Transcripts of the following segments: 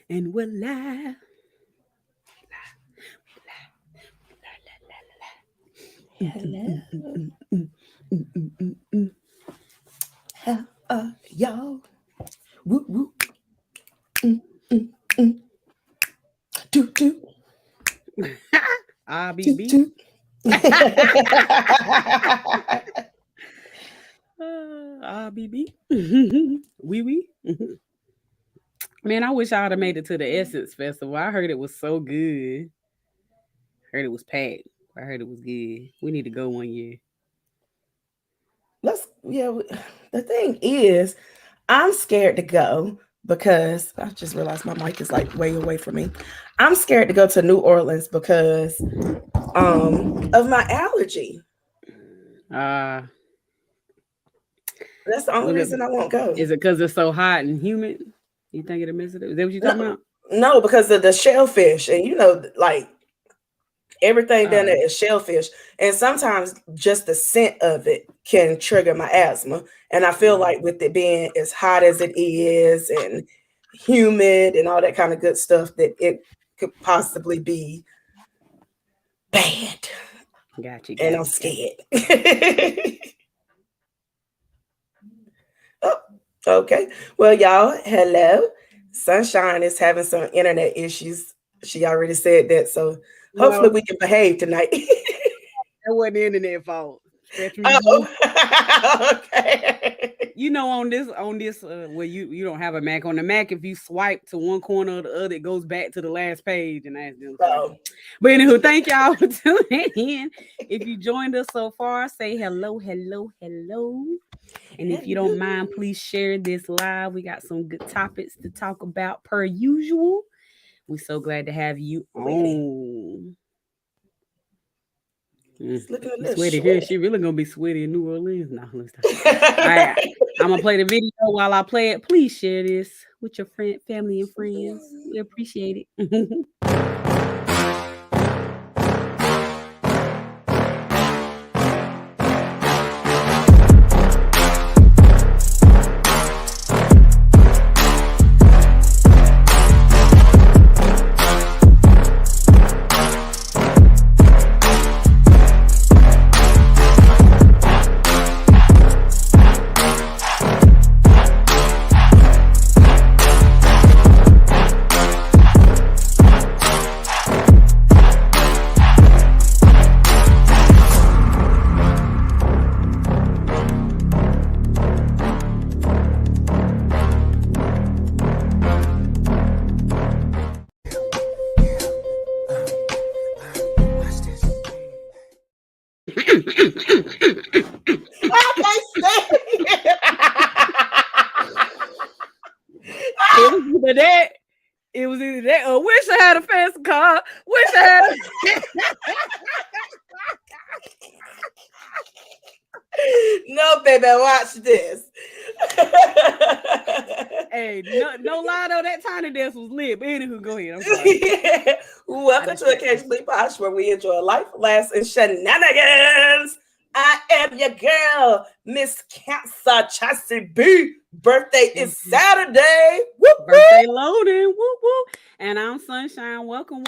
and we're live. Hello. How are y'all? Woo woo. Toot toot. RBB. Toot. RBB. Wee. Man, I wish I would have made it to the Essence Festival. I heard it was so good. Heard it was packed. I heard it was good. We need to go one year. The thing is, I'm scared to go because I just realized my mic is like way away from me. I'm scared to go to New Orleans because of my allergy. That's the only reason I won't go. Is it because it's so hot and humid? You think it'll miss it? Is that what you're talking about? No, because of the shellfish, and like everything down there is shellfish, and sometimes just the scent of it can trigger my asthma. And I feel like with it being as hot as it is and humid and all that kind of good stuff, that it could possibly be bad. Gotcha. And I'm scared. Oh, okay. Well, y'all, hello. Sunshine is having some internet issues. She already said that, so hopefully we can behave tonight. That wasn't the internet fault. Oh, okay. You know, on this, where you don't have a Mac. On the Mac, if you swipe to one corner or the other, it goes back to the last page, and that's them. But anywho, thank y'all for tuning in. If you joined us so far, say hello. And if you don't mind, please share this live. We got some good topics to talk about per usual. We're so glad to have you on. Sweaty here. She really gonna be sweaty in New Orleans. No, let's stop. All right, I'm gonna play the video while I play it. Please share this with your family and friends. We appreciate it. It was either that or wish I had a fancy car. Wish I had No, baby, watch this. Hey, no lie though, that tiny dance was lit. But anywho, go ahead. I'm sorry. Welcome to Occasionally Posh, where we enjoy life, laughs, and shenanigans. I am your girl, Miss Cancer Chassis B. Birthday is Saturday. Whoop, birthday loading. Whoop, whoop. And I'm Sunshine. Welcome.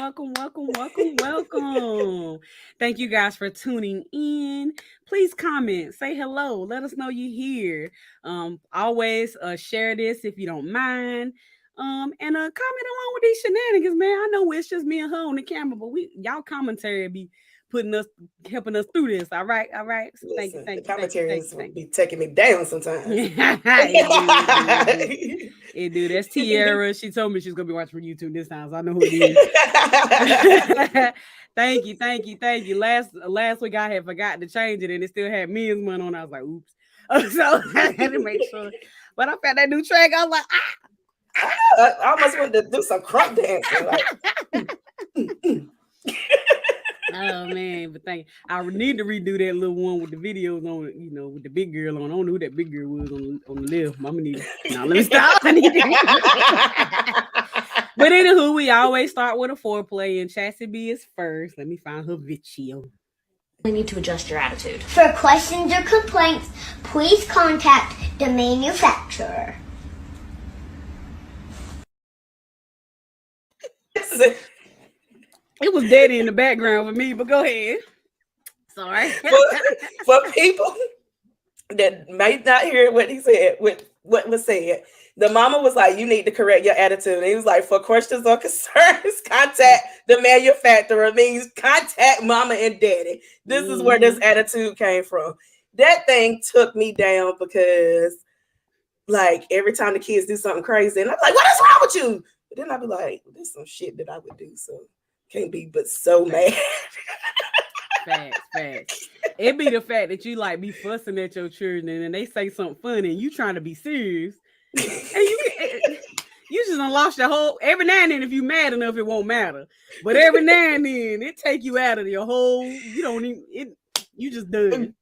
Thank you guys for tuning in. Please comment, say hello, let us know you're here. Always share this if you don't mind. And comment along with these shenanigans, man. I know it's just me and her on the camera, but y'all commentary be helping us through this. All right. So listen, thank you. Commentaries will be taking me down sometimes. It do. That's Tiara. She told me she's gonna be watching for YouTube this time, so I know who it is. Thank you. Last week I had forgotten to change it, and it still had men's money on. I was like, oops. So I had to make sure. But I found that new track. I was like, I almost wanted to do some crump dancing. Oh man, but thank you. I need to redo that little one with the videos on it, with the big girl on. I don't know who that big girl was on the left. I'm gonna need now let me stop. I need But anywho, we always start with a foreplay, and Chassis B is first. Let me find her video. We need to adjust your attitude. For questions or complaints, please contact the manufacturer. Listen. It was Daddy in the background for me, but go ahead. Sorry. For people that might not hear what he said, what was said, the mama was like, you need to correct your attitude. And he was like, for questions or concerns, contact the manufacturer, means contact mama and daddy. This is where this attitude came from. That thing took me down because, like, every time the kids do something crazy, and I'm like, what is wrong with you? But then I'd be like, there's some shit that I would do, so can't be but so mad. Facts. It be the fact that you like be fussing at your children and they say something funny and you trying to be serious. And you just done lost your whole. Every now and then, if you mad enough, it won't matter. But every now and then, it take you out of your whole. You don't even. You just done.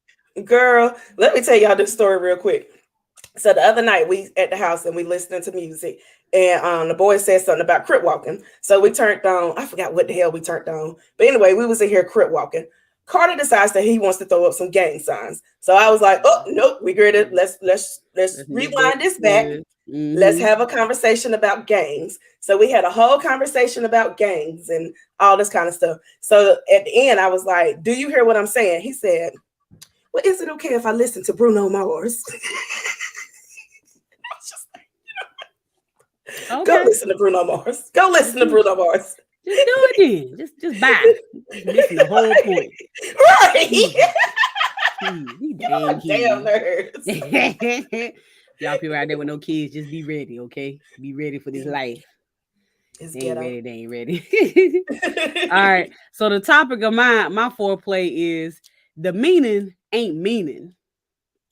Girl, let me tell y'all this story real quick. So the other night we at the house and we listening to music, and the boy said something about crip walking. So we turned on. I forgot what the hell we turned on. But anyway, we was in here crip walking. Carter decides that he wants to throw up some gang signs. So I was like, oh, nope, we good. Let's rewind this back. Mm-hmm. Let's have a conversation about gangs. So we had a whole conversation about gangs and all this kind of stuff. So at the end, I was like, do you hear what I'm saying? He said, well, is it okay if I listen to Bruno Mars? Okay. Go listen to Bruno Mars. Go listen to Bruno Mars. Just do it then. Just buy. Missing the whole point. Right. Damn nerds. Y'all people out there with no kids, just be ready, okay? Be ready for this life. They ain't ready. All right. So the topic of my foreplay is the meaning ain't meaning.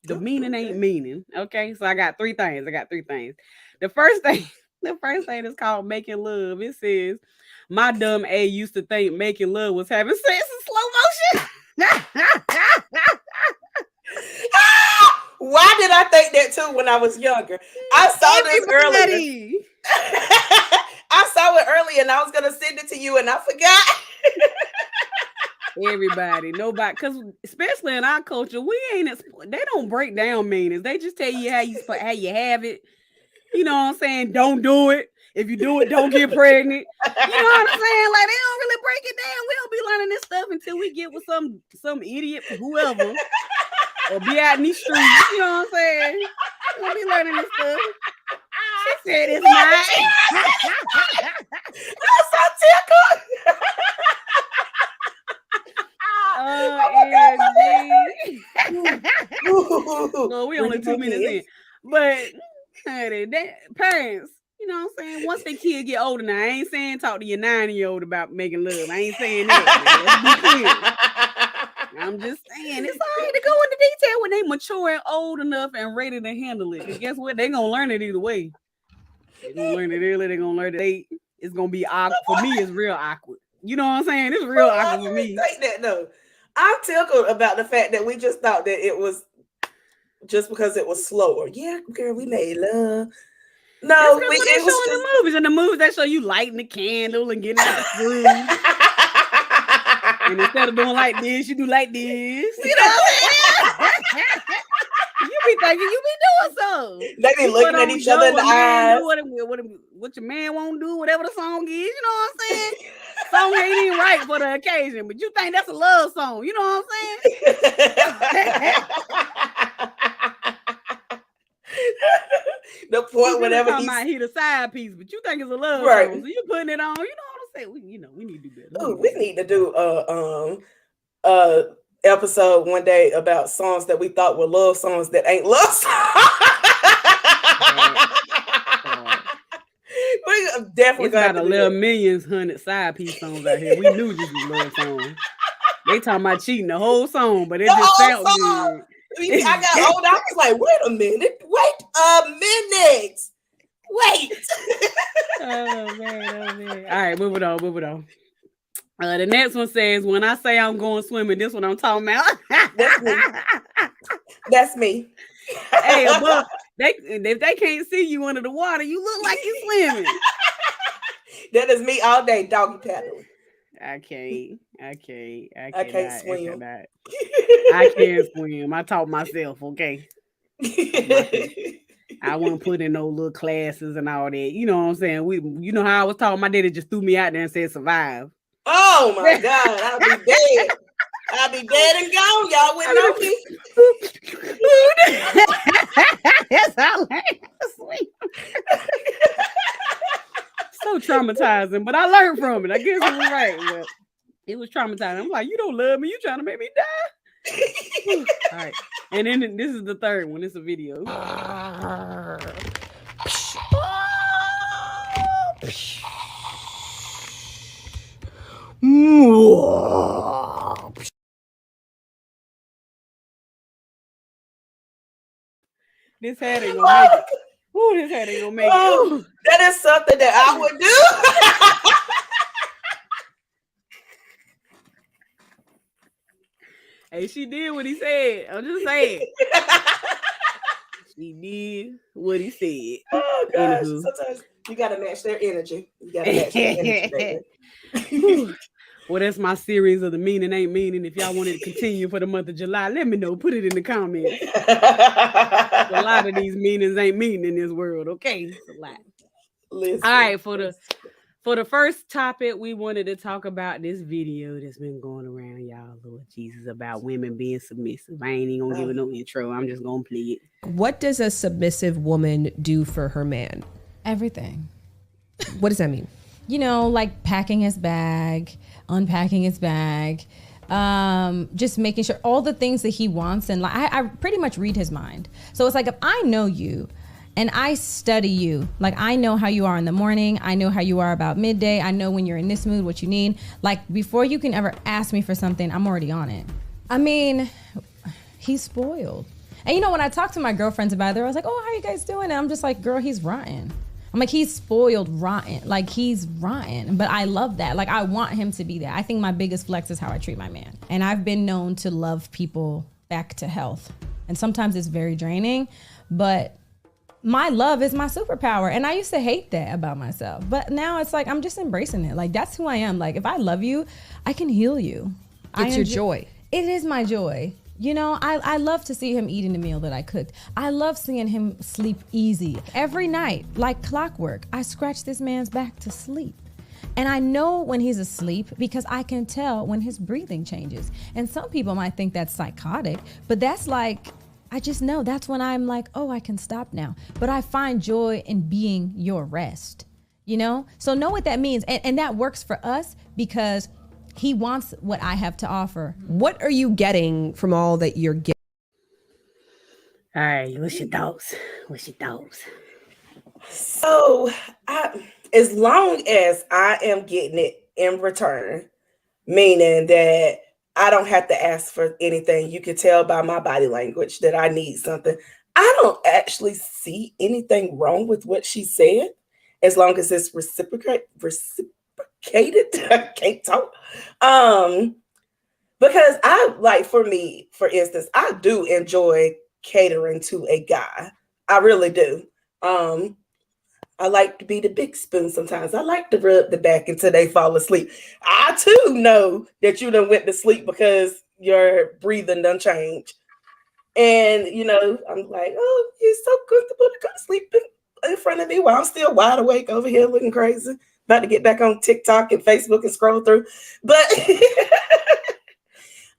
The meaning ain't meaning. Okay. So I got three things. The first thing is called making love. It says, my dumb A used to think making love was having sex in slow motion. Why did I think that too when I was younger? I saw this earlier. I saw it earlier and I was going to send it to you and I forgot. Everybody, nobody, because especially in our culture, they don't break down meanings. They just tell you how you have it. You know what I'm saying? Don't do it. If you do it, don't get pregnant. You know what I'm saying? Like, they don't really break it down. We don't be learning this stuff until we get with some idiot, whoever, or be out in these streets. You know what I'm saying? We don't be learning this stuff. She said it's mine. That's so tickled. No, we only 2 minutes in. But parents, you know what I'm saying? Once the kids get older now, I ain't saying talk to your 9-year-old about making love. I ain't saying that. I'm just saying it's all right to go into detail when they mature and old enough and ready to handle it. Because guess what? They're going to learn it either way. They're going to learn it early. They're going to learn it late. It's going to be awkward. For me, it's real awkward. You know what I'm saying? It's real awkward for me. Say that, though. I'm tickled about the fact that we just thought that it was just because it was slower. Yeah, girl, we made love. No, it was just... in the movies. In the movies, they show you lighting the candle and getting out the food. And instead of doing like this, you do like this. You know what I'm saying? You be thinking you be doing so. They be looking at each other in the eyes. What your man won't do, whatever the song is. You know what I'm saying? Song ain't even right for the occasion, but you think that's a love song. You know what I'm saying? The point, whatever he the side piece, but you think it's a love song, so you putting it on. You know what I'm saying? We need to do better. Ooh, we need to do episode one day about songs that we thought were love songs that ain't love songs. We definitely got a little millions 100 side piece songs out here. We knew this was love songs. They talking about cheating the whole song, but it just sounds good. I got old. I was like, wait a minute. Oh man. All right, moving on. The next one says, when I say I'm going swimming, this is what I'm talking about. That's me. Hey, well, if they can't see you under the water, you look like you're swimming. That is me all day, doggy paddling. I can't swim. I can't swim. I taught myself, okay? I I wasn't put in no little classes and all that. You know what I'm saying? You know how I was taught. My daddy just threw me out there and said survive. Oh my God, I'll be dead. I'll be dead and gone. Y'all wouldn't know me. That's how sweet. So traumatizing, but I learned from it. I guess it was right. But it was traumatizing. I'm like, you don't love me. You trying to make me die? All right. And then this is the third one. It's a video. This head ain't gonna make it. Ooh, this head ain't gonna make it. That is something that I would do. Hey, she did what he said. I'm just saying. She did what he said. Oh gosh, Anywho. sometimes you gotta match their energy. You gotta match their energy, baby. Well, that's my series of the meaning ain't meaning. If y'all want it to continue for the month of July, let me know. Put it in the comments. A lot of these meanings ain't meaning in this world. Okay, it's a lot. Listen, all right, for the first topic, we wanted to talk about this video that's been going around, y'all, Lord Jesus, about women being submissive. I ain't even gonna give it no intro. I'm just gonna play it. What does a submissive woman do for her man? Everything. What does that mean? You know, like packing his bag, unpacking his bag, just making sure all the things that he wants. And like, I pretty much read his mind. So it's like, if I know you and I study you, like I know how you are in the morning, I know how you are about midday, I know when you're in this mood, what you need. Like before you can ever ask me for something, I'm already on it. I mean, he's spoiled. And you know, when I talk to my girlfriends about it, I was like, oh, how you guys doing? And I'm just like, girl, he's rotten. I'm like, he's spoiled rotten. Like he's rotten, but I love that. Like I want him to be there. I think my biggest flex is how I treat my man. And I've been known to love people back to health. And sometimes it's very draining, but my love is my superpower. And I used to hate that about myself, but now it's like, I'm just embracing it. Like that's who I am. Like if I love you, I can heal you. It's your joy. It is my joy. You know, I love to see him eating the meal that I cooked. I love seeing him sleep easy. Every night, like clockwork, I scratch this man's back to sleep. And I know when he's asleep because I can tell when his breathing changes. And some people might think that's psychotic, but that's like, I just know that's when I'm like, oh, I can stop now. But I find joy in being your rest, you know? So know what that means. And that works for us because he wants what I have to offer. What are you getting from all that you're getting? All right, what's your thoughts? So, as long as I am getting it in return, meaning that I don't have to ask for anything, you can tell by my body language that I need something. I don't actually see anything wrong with what she said, as long as it's reciprocated. I can't talk. Because I like, for me, for instance, I do enjoy catering to a guy. I really do. I like to be the big spoon sometimes. I like to rub the back until they fall asleep. I too know that you done went to sleep because your breathing done changed. And, you know, I'm like, oh, you're so comfortable to go to sleep in front of me while I'm still wide awake over here looking crazy. About to get back on TikTok and Facebook and scroll through. But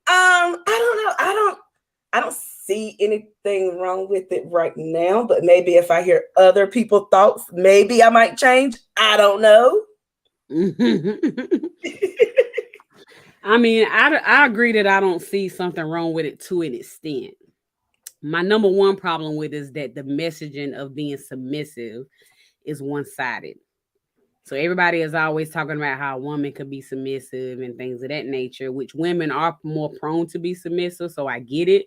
I don't know. I don't see anything wrong with it right now, but maybe if I hear other people's thoughts, maybe I might change. I don't know. I mean, I agree that I don't see something wrong with it to an extent. My number one problem with it is that the messaging of being submissive is one-sided. So everybody is always talking about how a woman could be submissive and things of that nature, which women are more prone to be submissive. So I get it.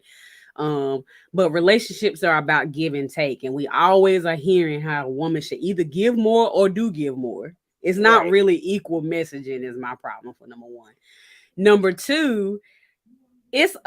But relationships are about give and take. And we always are hearing how a woman should either give more or do give more. It's not really equal messaging is my problem for number one. Number two, it's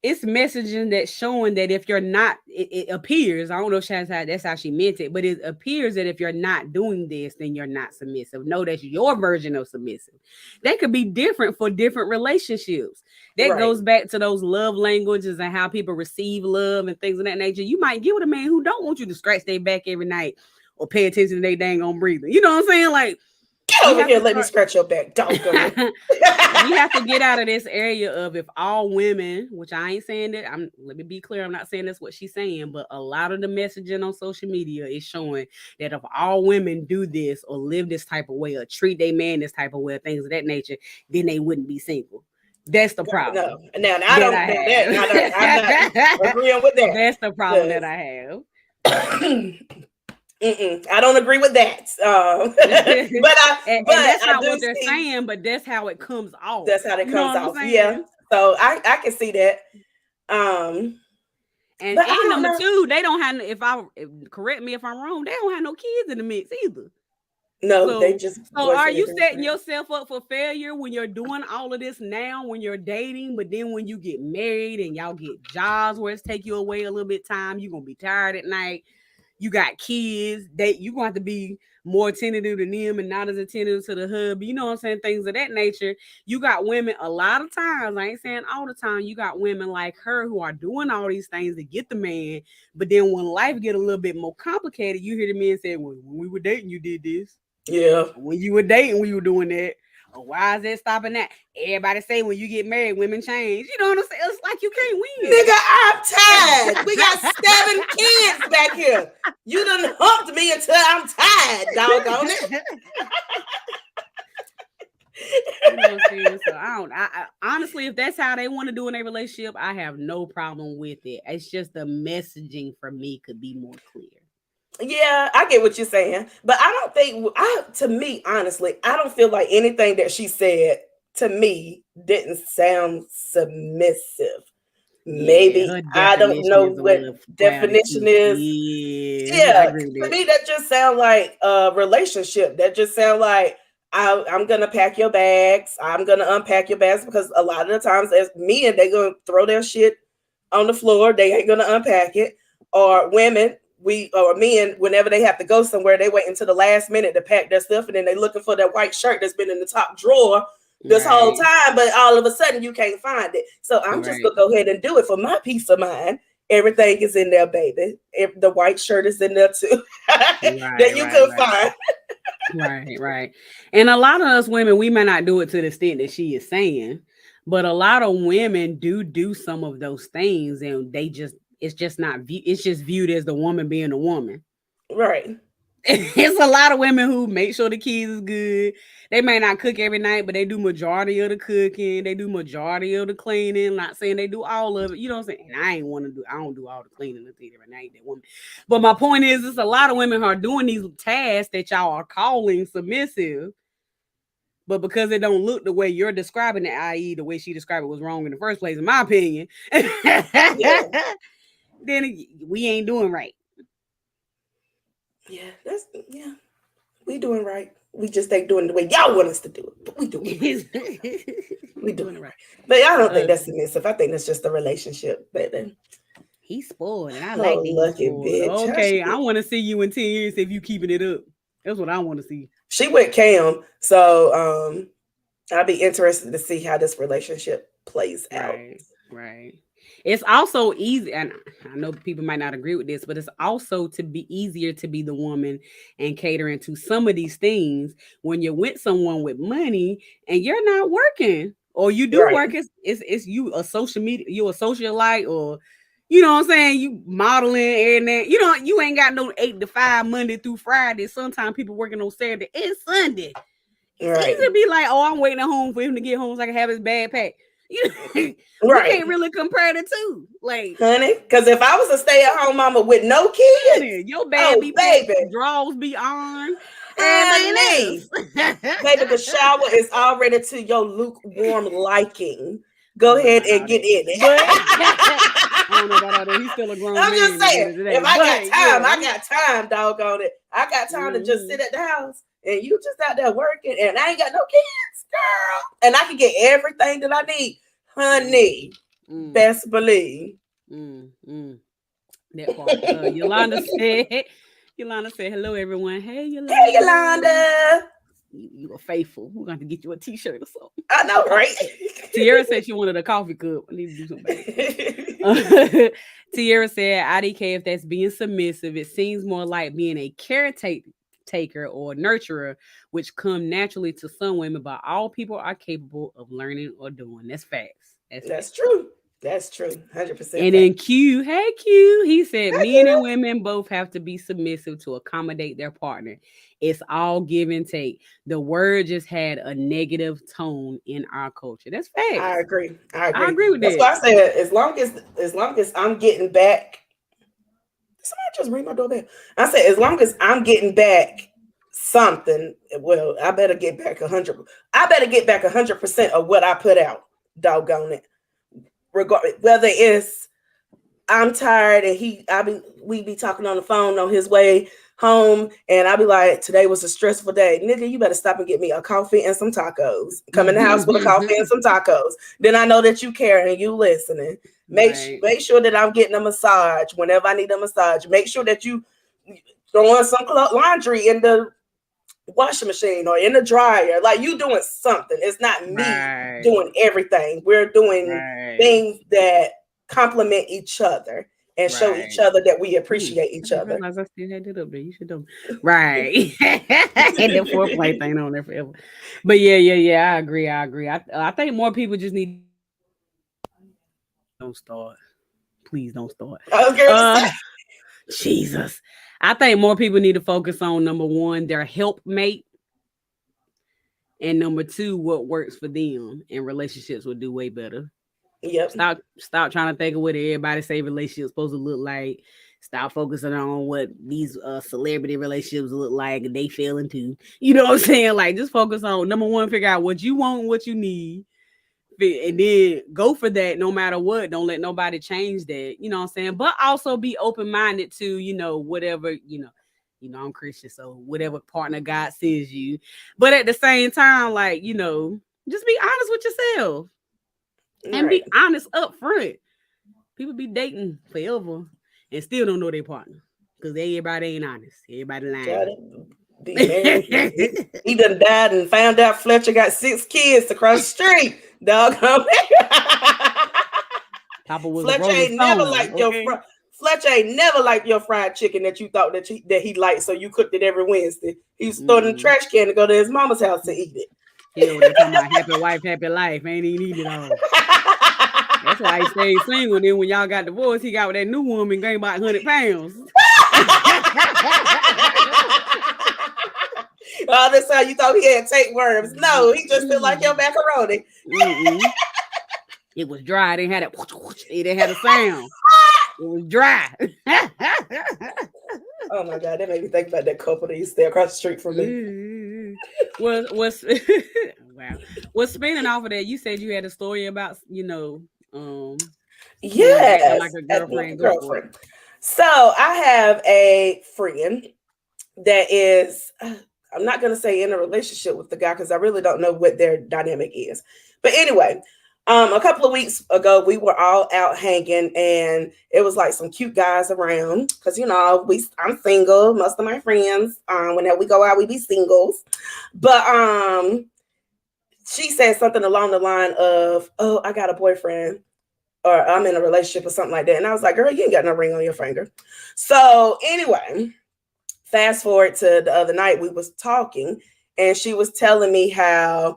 it's messaging that's showing that if you're not, it appears, I don't know if that's how she meant it, but it appears that if you're not doing this, then you're not submissive. No, that's your version of submissive. That could be different for different relationships. That goes back to those love languages and how people receive love and things of that nature. You might get with a man who don't want you to scratch their back every night or pay attention to their dang on breathing. You know what I'm saying? Like, get over here, let me scratch your back. Don't go. We have to get out of this area of if all women, which I ain't saying that, let me be clear, I'm not saying that's what she's saying, but a lot of the messaging on social media is showing that if all women do this or live this type of way or treat their man this type of way, things of that nature, then they wouldn't be single. That's the problem. No, I don't know that. I'm not agreeing with that. That's the problem that I have. I don't agree with that. But that's not what they're saying, but that's how it comes off. That's how it comes off. Yeah. So I can see that. And number two, they don't have, correct me if I'm wrong, they don't have no kids in the mix either. No, they just. So are you setting yourself up for failure when you're doing all of this now, when you're dating, but then when you get married and y'all get jobs where it's take you away a little bit of time, you're gonna be tired at night. You got kids, you're gonna have to be more attentive to them and not as attentive to the hubby. You know what I'm saying? Things of that nature. You got women a lot of times, I ain't saying all the time, you got women like her who are doing all these things to get the man, but then when life get a little bit more complicated, you hear the men say, well, when we were dating, you did this. Yeah. When you were dating, we were doing that. Oh, why is that stopping that? Everybody say when you get married, women change. You know what I'm saying? It's like you can't win. Nigga, I'm tired. We got 7 kids back here. You done humped me until I'm tired, doggone it. You know what I'm saying? So I honestly, if that's how they want to do in a relationship, I have no problem with it. It's just the messaging for me could be more clear. Yeah, I get what you're saying, but I don't think to me, honestly, I don't feel like anything that she said to me didn't sound submissive. Maybe I don't know what definition is. Yeah, to me that just sounds like a relationship. That just sounds like I'm gonna pack your bags. I'm gonna unpack your bags, because a lot of the times as men, they're gonna throw their shit on the floor. They ain't gonna unpack it. Or women. Men, whenever they have to go somewhere, they wait until the last minute to pack their stuff, and then they looking for that white shirt that's been in the top drawer this whole time, but all of a sudden you can't find it. So I'm just gonna go ahead and do it for my peace of mind. Everything is in there, baby. If the white shirt is in there too, that you could find. Right. And a lot of us women, we may not do it to the extent that she is saying, but a lot of women do some of those things, and it's just not it's just viewed as the woman being a woman. Right. It's a lot of women who make sure the kids is good. They may not cook every night, but they do majority of the cooking. They do majority of the cleaning. Not saying they do all of it. You know what I'm saying? And I don't do all the cleaning and things every night. That woman. But my point is, it's a lot of women who are doing these tasks that y'all are calling submissive. But because it don't look the way you're describing it, i.e. the way she described it was wrong in the first place, in my opinion. Then we ain't doing right. Yeah, we doing right. We just ain't doing the way y'all want us to do it, but we doing it. We doing it right. But I don't think that's submissive. I think that's just a relationship, baby. He's spoiled, and I like that. Lucky bitch. Okay, I want to see you in 10 years if you keeping it up. That's what I want to see. She with Cam, so I'll be interested to see how this relationship plays out. Right. It's also easy, and I know people might not agree with this, but it's also to be easier to be the woman and catering to some of these things when you're with someone with money and you're not working, or you do work. It's you a social media, you a socialite, or you know what I'm saying, you modeling and that. You know, you ain't got no 8 to 5 Monday through Friday. Sometimes people working on Saturday and Sunday. It's easy to be like, oh, I'm waiting at home for him to get home so I can have his bag packed. You can't really compare the two, like, honey. Because if I was a stay-at-home mama with no kids, honey, your bag be packed, drawers be on, honey, baby, the shower is already to your lukewarm liking. Go ahead and get in it. I don't know about that. He's still a grown man. I'm just saying, if I got time, I got time, doggone it. I got time to just sit at the house and you just out there working, and I ain't got no kids, girl. And I can get everything that I need, honey. Best believe. That part. Yolanda said, hello, everyone. Hey, Yolanda. Hey, Yolanda. You are faithful. We're going to get you a t-shirt or something. I know, right? Tierra said she wanted a coffee cup. I need to do something. Tierra said, IDK, if that's being submissive, it seems more like being a caretaker or nurturer, which come naturally to some women, but all people are capable of learning or doing. That's facts. That's true. That's true. 100%. And then Q, hey Q, he said, men and women both have to be submissive to accommodate their partner. It's all give and take. The word just had a negative tone in our culture. That's facts. I agree. I agree with That's that. why I said, as long as I'm getting back. Somebody just ring my doorbell. I said, as long as I'm getting back something, well, I better get back 100. I better get back 100% of what I put out. Doggone it. Regardless, whether it's I'm tired and we be talking on the phone on his way home, and I'll be like, today was a stressful day. Nigga, you better stop and get me a coffee and some tacos. Come in the house with a coffee and some tacos. Then I know that you care and you listening. Make sure that I'm getting a massage whenever I need a massage. Make sure that you throwing some laundry in the washing machine or in the dryer. Like, you doing something. It's not me doing everything. We're doing things that complement each other and show each other that we appreciate each other. I still had it up there. You should do right. And the foreplay thing on there forever. But yeah. I agree. I think more people just need. Don't start. Please don't start. Jesus. I think more people need to focus on, number one, their helpmate, and number two, what works for them, and relationships will do way better. Yep. Stop trying to think of what everybody say relationships supposed to look like. Stop focusing on what these celebrity relationships look like and they feel into. You know what I'm saying? Like, just focus on, number one, figure out what you want and what you need. And then go for that no matter what. Don't let nobody change that. You know what I'm saying? But also be open-minded to, whatever, I'm Christian, so whatever partner God sends you. But at the same time, like, just be honest with yourself. And be honest up front. People be dating forever and still don't know their partner. Because everybody ain't honest. Everybody lying. He done died and found out Fletcher got 6 kids across the street. Dog. Papa was Fletcher ain't never liked Fletcher ain't never liked your fried chicken that you thought that he liked, so you cooked it every Wednesday. He was throwing in the trash can to go to his mama's house to eat it. Yeah, they talking about happy wife, happy life. Ain't even eat it all. That's why he stayed single. Then when y'all got divorced, he got with that new woman, gained about 100 pounds. Oh, that's how you thought he had tapeworms. No, he just feel like your macaroni. It was dry. It didn't have that. It didn't have a sound. It was dry. Oh my God, that made me think about that couple that used to stay across the street from me. What's wow. Well, spinning off of that, you said you had a story about, yes, like a girlfriend. So I have a friend that is, I'm not going to say in a relationship with the guy because I really don't know what their dynamic is. But anyway, a couple of weeks ago, we were all out hanging and it was like some cute guys around because, I'm single. Most of my friends, whenever we go out, we be singles. But she said something along the line of, oh, I got a boyfriend or I'm in a relationship or something like that. And I was like, girl, you ain't got no ring on your finger. So anyway, fast forward to the other night, we was talking and she was telling me how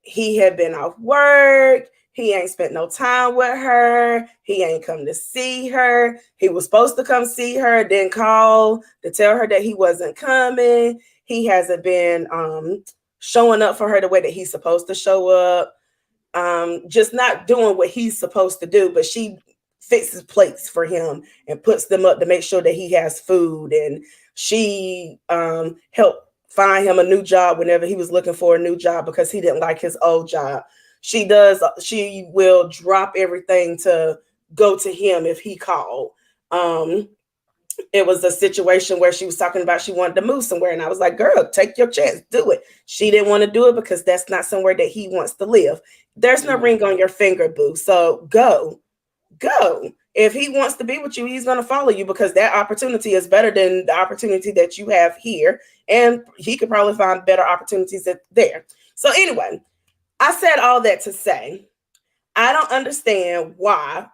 he had been off work. He ain't spent no time with her. He ain't come to see her. He was supposed to come see her, then call to tell her that he wasn't coming. He hasn't been showing up for her the way that he's supposed to show up. Just not doing what he's supposed to do, but she fixes plates for him and puts them up to make sure that he has food. And she helped find him a new job whenever he was looking for a new job because he didn't like his old job. She will drop everything to go to him if he called. it was a situation where she was talking about she wanted to move somewhere. And I was like, girl, take your chance, do it. She didn't want to do it because that's not somewhere that he wants to live. There's no ring on your finger, boo. So go. If he wants to be with you, he's going to follow you because that opportunity is better than the opportunity that you have here. And he could probably find better opportunities there. So anyway, I said all that to say, I don't understand why,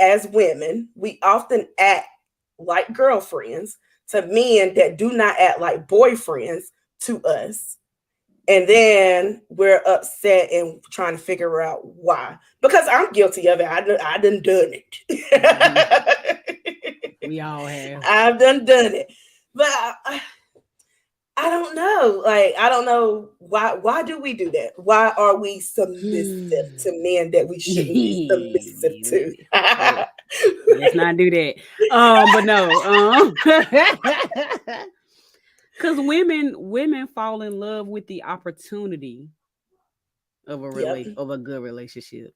as women, we often act like girlfriends to men that do not act like boyfriends to us. And then we're upset and trying to figure out why. Because I'm guilty of it. I done it. We all have. I've done it. But I don't know. Like, I don't know why do we do that? Why are we submissive to men that we shouldn't be submissive to? Let's not do that. But no. Because women fall in love with the opportunity of of a good relationship.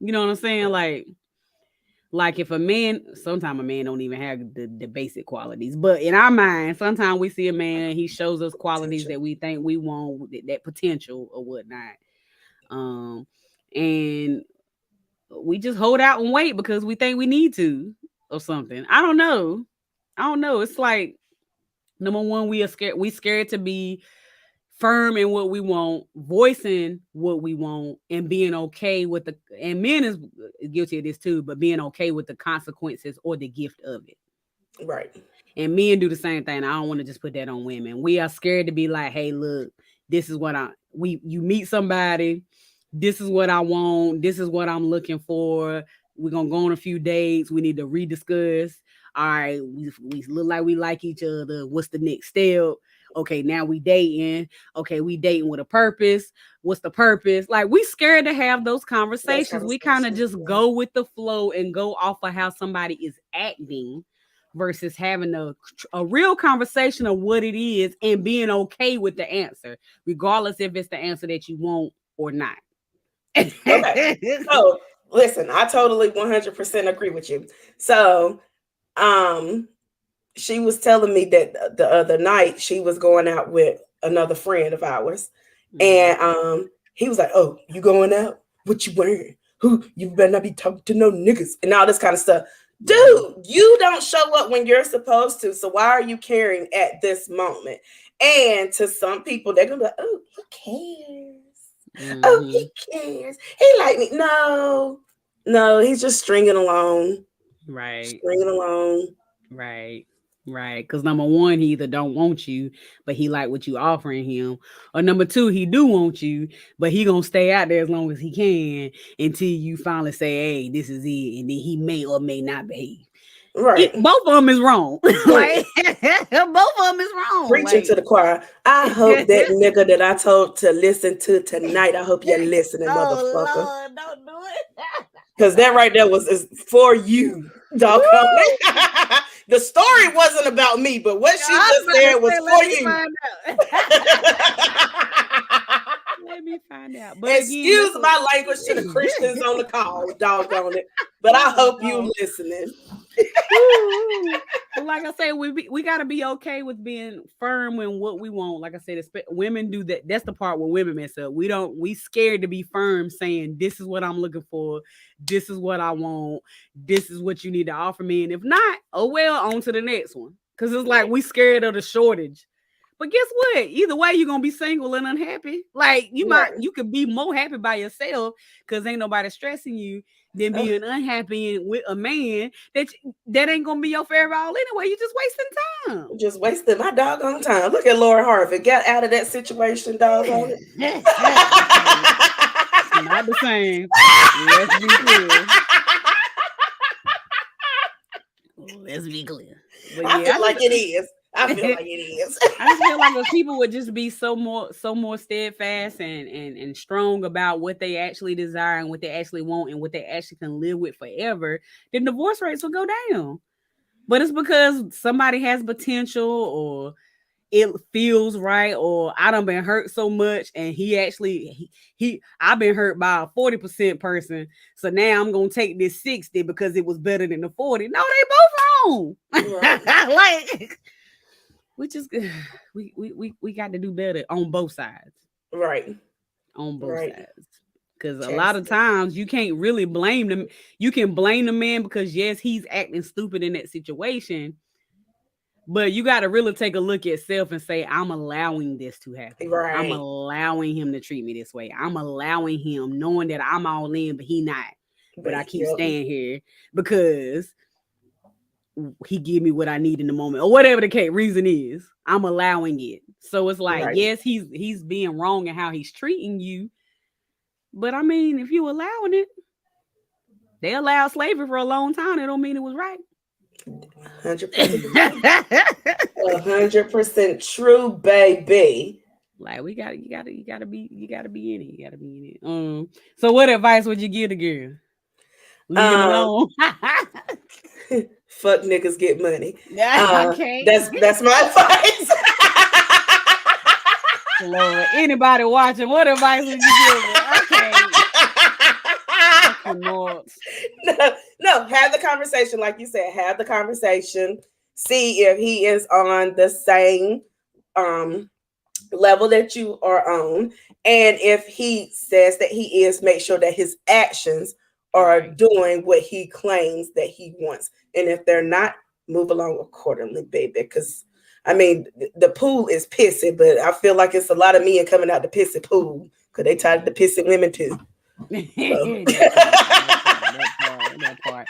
You know what I'm saying? Like if a man, sometimes a man don't even have the basic qualities, but in our mind, sometimes we see a man, he shows us qualities that we think we want, that potential or whatnot. And we just hold out and wait because we think we need to or something. I don't know. It's like, number one, we scared to be firm in what we want, voicing what we want, and being okay with and men is guilty of this too, but being okay with the consequences or the gift of it. Right. And men do the same thing. I don't want to just put that on women. We are scared to be like, hey, look, this is what you meet somebody, this is what I want, this is what I'm looking for. We're gonna go on a few dates. We need to rediscuss. All right, we look like we like each other. What's the next step? Okay, now we dating. Okay, we dating with a purpose. What's the purpose? Like, we scared to have those conversations. We kind of just go with the flow and go off of how somebody is acting versus having a real conversation of what it is and being okay with the answer, regardless if it's the answer that you want or not. Okay. So, listen, I totally 100% agree with you. So, she was telling me that the other night she was going out with another friend of ours. And he was like, oh, you going out? What you wearing? Who? You better not be talking to no niggas and all this kind of stuff. Dude, you don't show up when you're supposed to. So why are you caring at this moment? And to some people, they're gonna be like, oh, who cares? Oh, he cares. He like me. No, he's just stringing along. Right. Because number one, he either don't want you, but he like what you offering him, or number two, he do want you, but he gonna stay out there as long as he can until you finally say, hey, this is it, and then he may or may not behave. Right. Both of them is wrong. Like, both of them is wrong. Preaching to the choir. I hope that nigga that I told to listen to tonight, I hope you're listening, motherfucker. Lord, don't do it. Because that right there is for you, dog. The story wasn't about me, but what she just said was for you. Let me find out. But excuse my language to the Christians on the call, doggone it. But I hope you listening. Like I say, we got to be okay with being firm in what we want. Like I said, women do that. That's the part where women mess up. We scared to be firm, saying this is what I'm looking for, this is what I want, this is what you need to offer me, and if not, oh well, on to the next one. Because it's like we scared of the shortage. But guess what? Either way, you're gonna be single and unhappy. Like you could be more happy by yourself because ain't nobody stressing you than being unhappy with a man that ain't gonna be your favorite all anyway. You're just wasting time. Just wasting my doggone time. Look at Laura Harvey. Got out of that situation, doggone it. It's not the same. Let's be clear. Let's be clear. But I feel like it is. I feel like it is. I just feel like if people would just be so more steadfast and strong about what they actually desire and what they actually want and what they actually can live with forever, then divorce rates will go down. But it's because somebody has potential or it feels right, or I done been hurt so much, and I've been hurt by a 40% person, so now I'm gonna take this 60 because it was better than the 40. No, they both wrong. Right. Like, which is good. We got to do better on both sides. Right. On both Right. sides. Because a lot of times you can't really blame them. You can blame the man because yes, he's acting stupid in that situation. But you got to really take a look at self and say, I'm allowing this to happen. Right. I'm allowing him to treat me this way. I'm allowing him, knowing that I'm all in, but he not. But I keep staying here because he give me what I need in the moment, or whatever the case reason is. I'm allowing it. So it's like, yes, he's being wrong in how he's treating you. But I mean, if you allowing it, they allowed slavery for a long time. It don't mean it was right. 100%. 100% true, baby. Like you gotta be in it. You gotta be in it. So what advice would you give the girl? Leave it alone. Fuck niggas, get money. Okay. That's my advice. Lord, anybody watching, what advice would you give her? Okay. No, have the conversation, like you said. Have the conversation. See if he is on the same level that you are on, and if he says that he is, make sure that his actions are doing what he claims that he wants. And if they're not, move along accordingly, baby. Because I mean, the pool is pissy, but I feel like it's a lot of men coming out the pissy pool because they tired of the pissy women too. That part.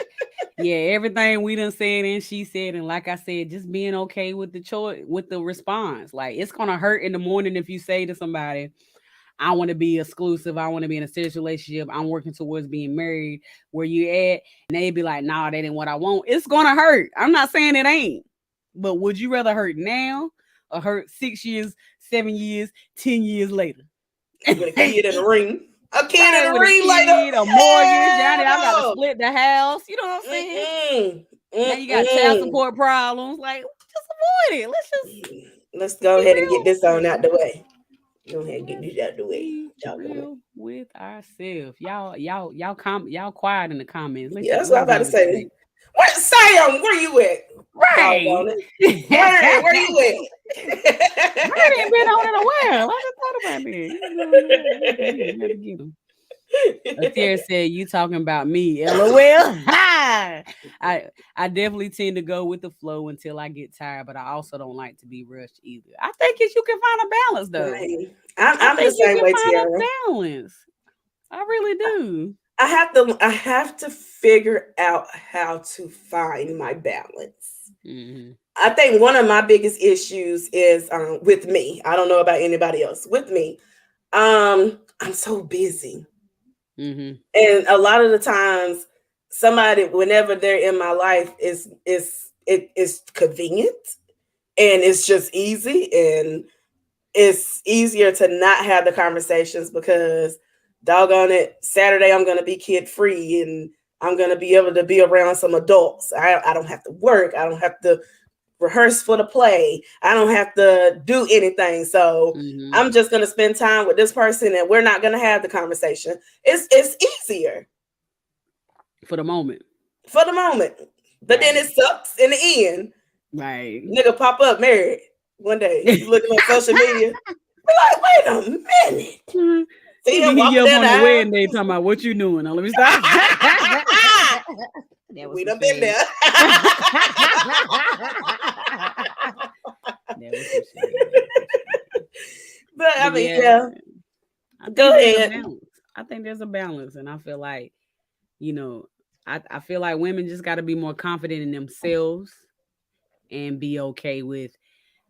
Yeah, everything we done said and she said, and like I said, just being okay with the choice, with the response. Like, it's gonna hurt in the morning if you say to somebody, I want to be exclusive, I want to be in a serious relationship, I'm working towards being married, where you at? And they be like, nah, that ain't what I want. It's gonna hurt. I'm not saying it ain't, but would you rather hurt now or hurt 6 years, 7 years, 10 years later? With a kid in the ring. A kid in the ring later. A mortgage, Johnny, I got to split the house. You know what I'm saying? Now you got child support problems. Like, just avoid it. Let's go ahead and get this on out the way. Go ahead and get this out the way. Be real with ourselves. Y'all quiet in the comments. Yeah, that's what I'm about to say. What, Sam? Where you at? Right. Where you at? I ain't been on it a while. I just thought about this. Gotta get him. Atira said, "You talking about me?" LOL. I definitely tend to go with the flow until I get tired, but I also don't like to be rushed either. I think you can find a balance, though. Right. I'm the same way, Tiara. Balance. I really do. I have to figure out how to find my balance. Mm-hmm. I think one of my biggest issues is with me. I don't know about anybody else. With me, I'm so busy. Mm-hmm. And a lot of the times, somebody, whenever they're in my life, is convenient and it's just easy, and it's easier to not have the conversations because, doggone it, Saturday I'm going to be kid free and I'm going to be able to be around some adults. I don't have to work. I don't have to rehearse for the play. I don't have to do anything. So I'm just going to spend time with this person and we're not going to have the conversation. It's easier. For the moment. But then it sucks in the end. Right. Nigga pop up married one day. You looking on social media. You're like, wait a minute. See him walking down on the wedding day talking about what you doing. Now let me stop. We done been there. But I mean, yeah. Go ahead. I think there's a balance, and I feel like, I feel like women just got to be more confident in themselves and be okay with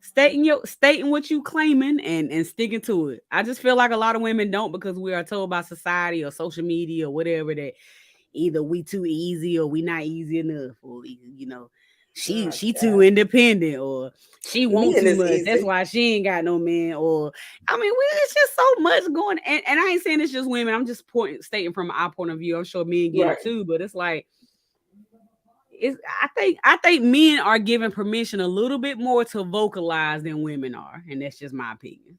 stating what you claiming and sticking to it. I just feel like a lot of women don't, because we are told by society or social media or whatever that either we too easy or we not easy enough, or she too independent, or she wants too much. Easy. That's why she ain't got no man. Or it's just so much going. And I ain't saying it's just women. I'm just stating from our point of view. I'm sure men get it too, but it's like, I think men are given permission a little bit more to vocalize than women are, and that's just my opinion.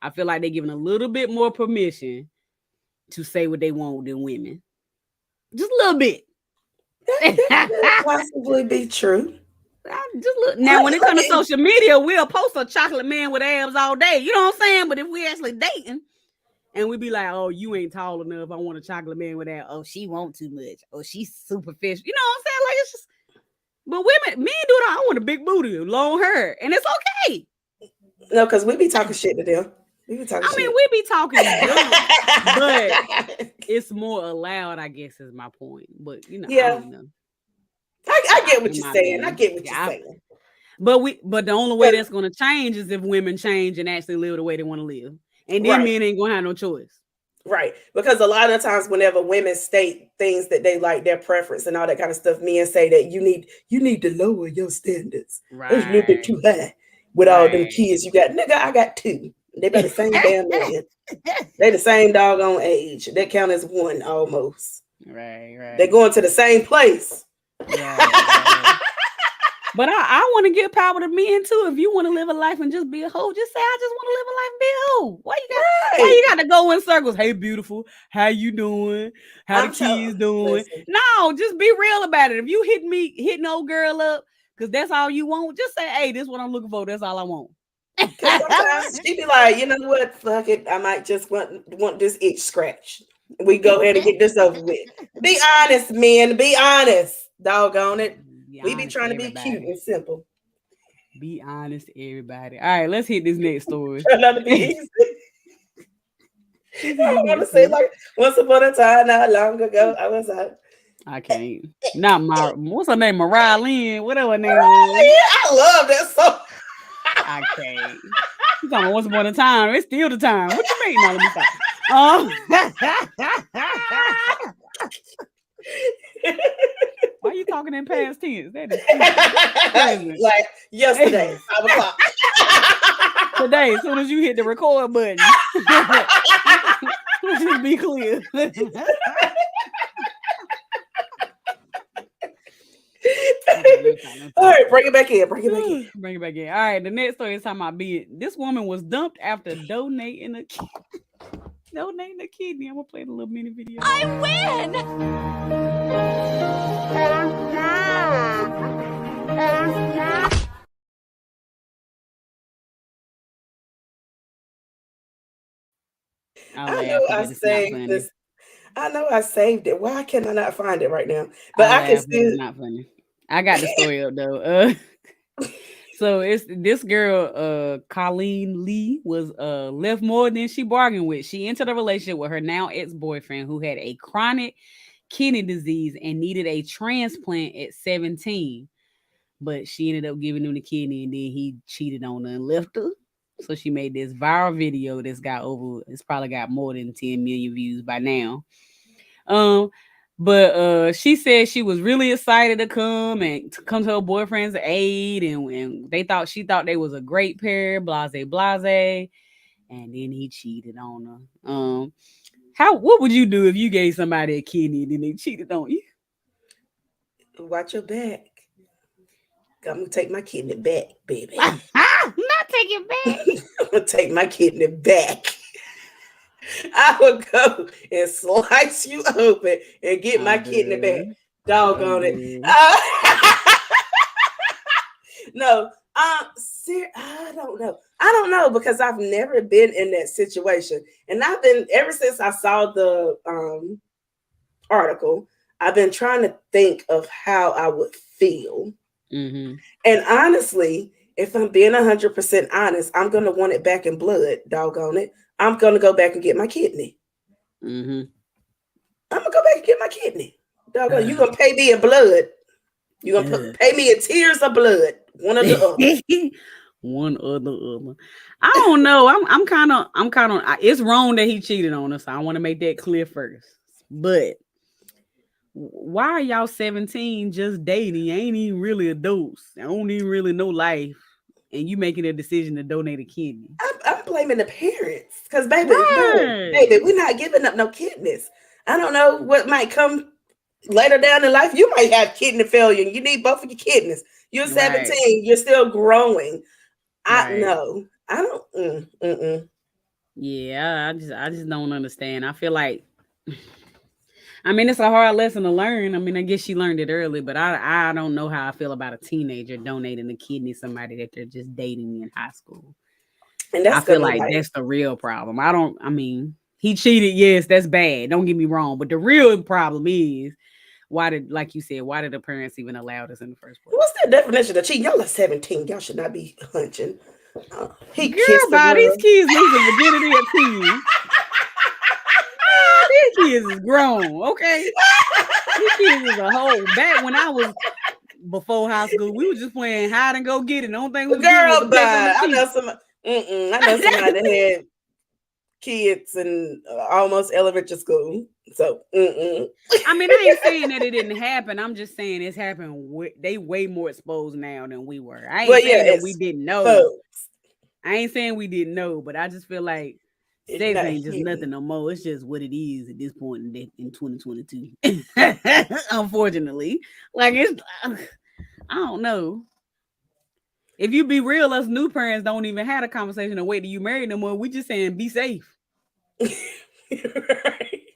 I feel like they're given a little bit more permission to say what they want than women, just a little bit. That could possibly be true. Just look. Now, when it comes to social media, we'll post a chocolate man with abs all day. You know what I'm saying? But if we actually dating, and we be like, "Oh, you ain't tall enough. I want a chocolate man with abs. Oh, she want too much. Oh, she's superficial." You know what I'm saying? Like it's just. But men do that. I want a big booty, long hair, and it's okay. No, because we be talking shit to them. We be talking. We be talking, but it's more allowed. I guess is my point. But you know, yeah. I don't know. I get what you're saying. I get what you're saying. But the only way that's going to change is if women change and actually live the way they want to live, and then men ain't going to have no choice. Right, because a lot of times whenever women state things that they like, their preference and all that kind of stuff, men say that you need to lower your standards. Right, it's a little bit too high with all them kids you got. Nigga, I got 2. They by the same damn man. They the same doggone age. That count as 1 almost. Right. They going to the same place. Right. But I want to give power to men too. If you want to live a life and just be a hoe, just say I just want to live a life and be a hoe. Why you got to go in circles? Hey, beautiful, how you doing? How the kids doing? Listen. No, just be real about it. If you hitting old girl up because that's all you want, just say, hey, this is what I'm looking for. That's all I want. Sometimes she be like, you know what? Fuck it. I might just want this itch scratch. We go ahead and get this over with. Be honest, men. Be honest. Doggone it. We be trying to be cute and simple. Be honest, everybody. All right, let's hit this next story. Try not to be easy. I want to say like once upon a time, not long ago, I was out. I can't. Not my. What's her name? Mariah Lynn. Whatever her name is. I love that song. I can't. You talking about once upon a time? It's still the time. What you mean? Now let me stop. Why are you talking in past tense? That is like yesterday, 5 o'clock. Today, as soon as you hit the record button. Just be clear. All right, bring it back in. Bring it back in. All right, the next story is talking about this woman was dumped after donating a kidney. I'm gonna play the little mini video. I win. I know I saved this. I know I saved it. Why can I not find it right now? But I can still. It's not funny. I got the story up though. So it's this girl, Colleen Lee, was left more than she bargained with. She entered a relationship with her now ex-boyfriend who had a chronic kidney disease and needed a transplant at 17. But she ended up giving him the kidney and then he cheated on her and left her. So she made this viral video it's probably got more than 10 million views by now. But she said she was really excited to come to her boyfriend's aid, and she thought they was a great pair, blase, and then he cheated on her. What would you do if you gave somebody a kidney and then they cheated on you? Watch your back. I'm gonna take my kidney back, baby. Not take it back. I'm gonna take my kidney back. I will go and slice you open and get my kidney back. Doggone it. No, I don't know because I've never been in that situation. And I've been, ever since I saw the article, I've been trying to think of how I would feel. Mm-hmm. And honestly, if I'm being 100% honest, I'm going to want it back in blood, doggone it. I'm going to go back and get my kidney. Mm-hmm. I'm going to go back and get my kidney. Doggone, you're going to pay me in blood. You're going to pay me in tears of blood. One or the other. One or the other. I don't know. I'm kind of, it's wrong that he cheated on us. So I want to make that clear first. But why are y'all 17 just dating? You ain't even really adults. I don't even really know life. And you making a decision to donate a kidney. I'm blaming the parents. Because baby, we're not giving up no kidneys. I don't know what might come later down in life, you might have kidney failure. And you need both of your kidneys. You're 17. Right. You're still growing. I Right. know. I don't. Yeah, I just don't understand. I feel like, I mean, it's a hard lesson to learn. I mean, I guess she learned it early, but I don't know how I feel about a teenager donating a kidney to somebody that they're just dating in high school. And that's I feel gonna like that's the real problem. I mean, he cheated. Yes, that's bad. Don't get me wrong. But the real problem is, like you said, why did the parents even allow this in the first place? What's the definition of cheating? Y'all are 17. Y'all should not be hunching. He Girl, kissed the by these girl. kids losing virginity at 10. These kids is grown, okay? These kids is a whole. Back when I was before high school, we were just playing hide and go get it. The only thing we was getting was Girl, a but peck on the I cheek. know somebody that had kids in almost elementary school. So, I mean, I ain't saying that it didn't happen. I'm just saying it's happened. They way more exposed now than we were. I ain't saying that we didn't know. Folks. I ain't saying we didn't know, but I just feel like It's sex not ain't just hidden. nothing no more. It's just what it is at this point in 2022. Unfortunately, like it's, I don't know. If you be real, us new parents don't even have a conversation of wait till you marry no more. We just saying be safe. Right.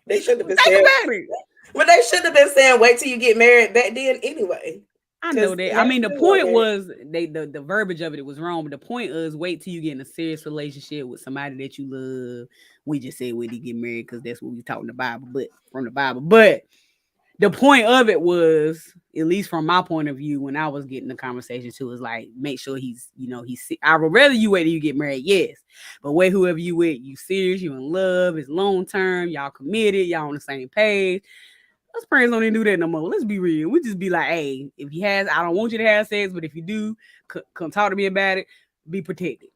They should have been Think saying, about it. well, they should have been saying, wait till you get married back then anyway. I know that. I mean, the That's point okay. was the verbiage of it was wrong, but the point is wait till you get in a serious relationship with somebody that you love. We just said wait till you get married because that's what we taught in the Bible, but from the Bible. But the point of it was, at least from my point of view, when I was getting the conversation too, is like make sure he's I would rather you wait till you get married, yes. But wait, whoever you with, you serious, you in love, it's long term, y'all committed, y'all on the same page. Us parents don't even do that no more. Let's be real. We just be like, hey, if he has, I don't want you to have sex, but if you do, come talk to me about it. Be protected.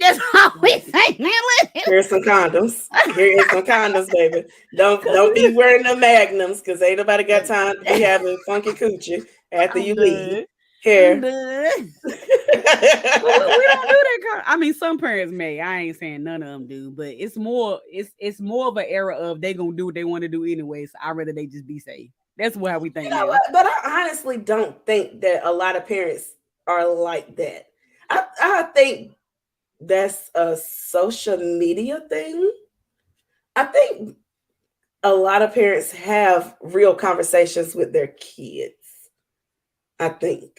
That's all we say, man. Here's some condoms. Here is some condoms, baby. Don't be wearing the magnums because ain't nobody got time to be having funky coochie after you leave. Here. We don't do that. I mean, some parents may. I ain't saying none of them do, but it's more of an era of they gonna do what they want to do anyway. So I'd rather they just be safe. That's why we think. You know what? But I honestly don't think that a lot of parents are like that. I think that's a social media thing. I think a lot of parents have real conversations with their kids. I think.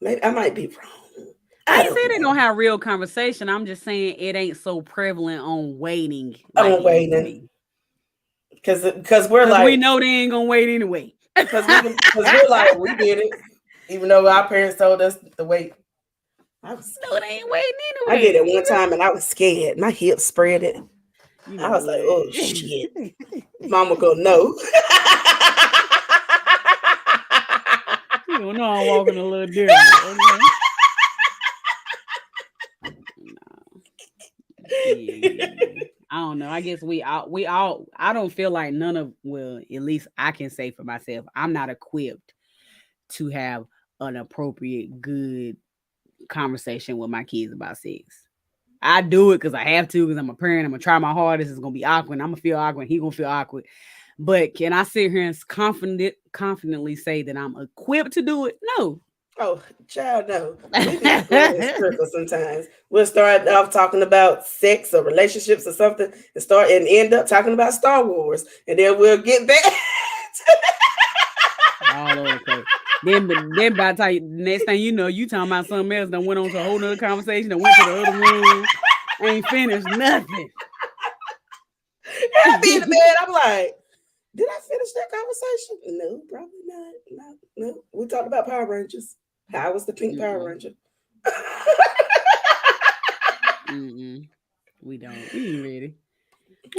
Maybe I might be wrong. I ain't saying they don't have real conversation. I'm just saying it ain't so prevalent on waiting. On waiting. Because we're like, we know they ain't gonna wait anyway. Because we're like, we did it. Even though our parents told us to wait. No, they ain't waiting anyway. I did it one time and I was scared. My hips spread it. I was like, oh shit. Mama go, no. You don't know I'm walking a little different. Okay? I don't know. I guess we all I don't feel like none of, well, at least I can say for myself, I'm not equipped to have an appropriate, good conversation with my kids about sex. I do it because I have to, because I'm a parent. I'm gonna try my hardest. It's gonna be awkward. I'm gonna feel awkward. He gonna feel awkward. But can I sit here and confidently say that I'm equipped to do it? No. Oh, child, no. We be in circles sometimes. We'll start off talking about sex or relationships or something, and end up talking about Star Wars, and then we'll get back. All over the place. Then by the time next thing you know, you talking about something else. Then went on to a whole nother conversation. Then went to the other room. Ain't finished nothing. I be in the bed. I'm like, did I finish that conversation? No, probably not. No. We talked about Power Rangers. How was the pink Power Ranger? We don't. We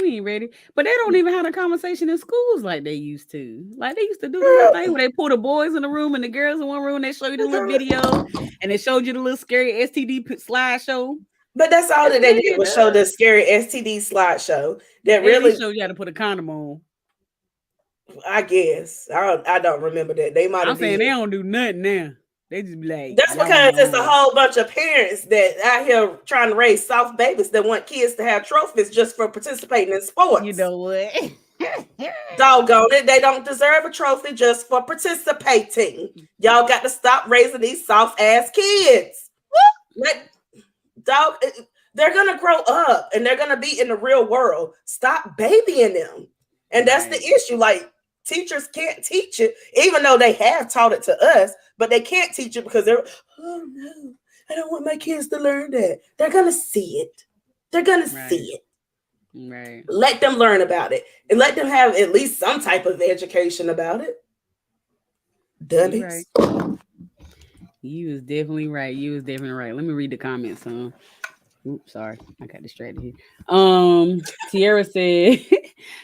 ain't ready. But they don't even have a conversation in schools like they used to. Like they used to do the little thing where they put the boys in the room and the girls in one room. They show you the little video and they showed you the little scary STD slideshow. But that's all that they did was show the scary STD slideshow. That really showed you how to put a condom on. I guess. I don't remember that. They might have. I'm saying they don't do nothing now. They just be like, that's because it's a whole bunch of parents that out here trying to raise soft babies that want kids to have trophies just for participating in sports. You know what? Doggone it, they don't deserve a trophy just for participating. Y'all got to stop raising these soft ass kids. They're gonna grow up and they're gonna be in the real world. Stop babying them. And that's the issue. Like, teachers can't teach it, even though they have taught it to us, but they can't teach it because they're, oh no, I don't want my kids to learn that. They're gonna see it. They're gonna see it. Right. Let them learn about it and let them have at least some type of education about it. Dummies. Right. You was definitely right. Let me read the comments. Oops, sorry, I got distracted here. Tierra said,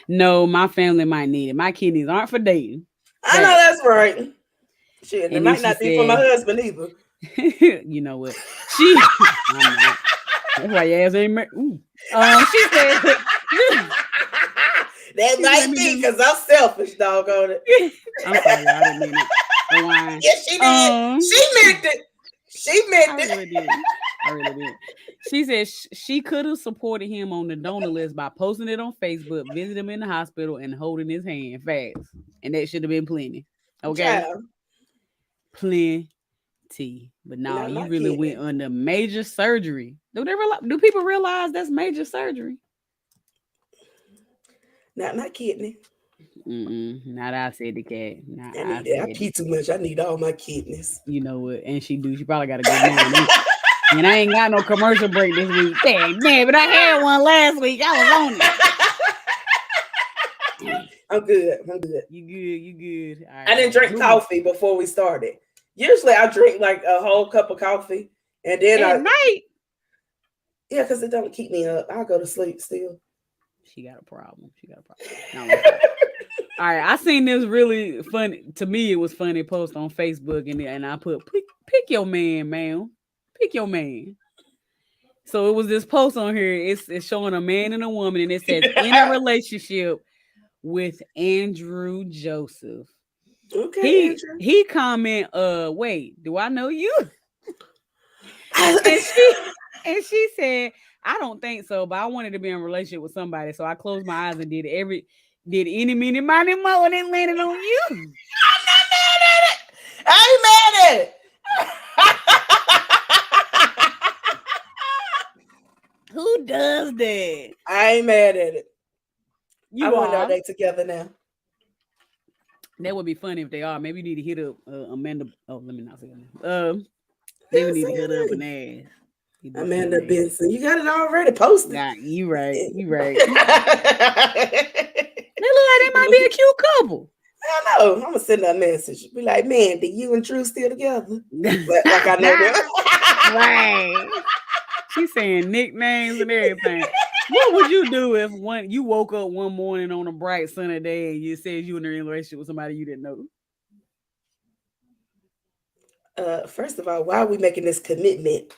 "No, my family might need it. My kidneys aren't for dating." I know that's right. Shit, it And might not be for my husband either. You know what? That's why your ass ain't. She said. That might be because I'm selfish, doggone it. I'm sorry, I didn't mean it. Yes, she did. She meant it. She meant it. I really did. She said she could have supported him on the donor list by posting it on Facebook, visiting him in the hospital, and holding his hand fast. And that should have been plenty. Okay? Yeah. Plenty. But now you really went under major surgery. Do people realize that's major surgery? Not my kidney. Not I said the cat. I pee too much. I need all my kidneys. You know what? And she do. She probably got a good man. And I ain't got no commercial break this week. Damn, but I had one last week. I was on it. I'm good. You good. All right. I didn't drink coffee before we started. Usually I drink like a whole cup of coffee. And then at night. Yeah, because it don't keep me up. I'll go to sleep still. She got a problem. No, all right, I seen this really funny. To me, it was funny post on Facebook, and I put pick your man, man. Pick your man. So it was this post on here. It's showing a man and a woman, and it says in a relationship with Andrew Joseph. Okay. He comment, wait, do I know you? and she said, I don't think so, but I wanted to be in a relationship with somebody, so I closed my eyes and did any, mini, money, mo, and it landed on you. I'm not mad at it. I ain't mad at it. Who does that? I ain't mad at it. I wonder are they together now? That would be funny if they are. Maybe you need to hit up Amanda. Oh, let me not say that. Maybe need to hit up an ass. Amanda Benson. You got it already posted. Nah, you right. They look like they might be a cute couple. I know. I'm gonna send her a message. Be like, man, do you and Drew still together? But like I know them. Right. She's saying nicknames and everything. What would you do if you woke up one morning on a bright sunny day and you said you were in a relationship with somebody you didn't know? First of all, why are we making this commitment?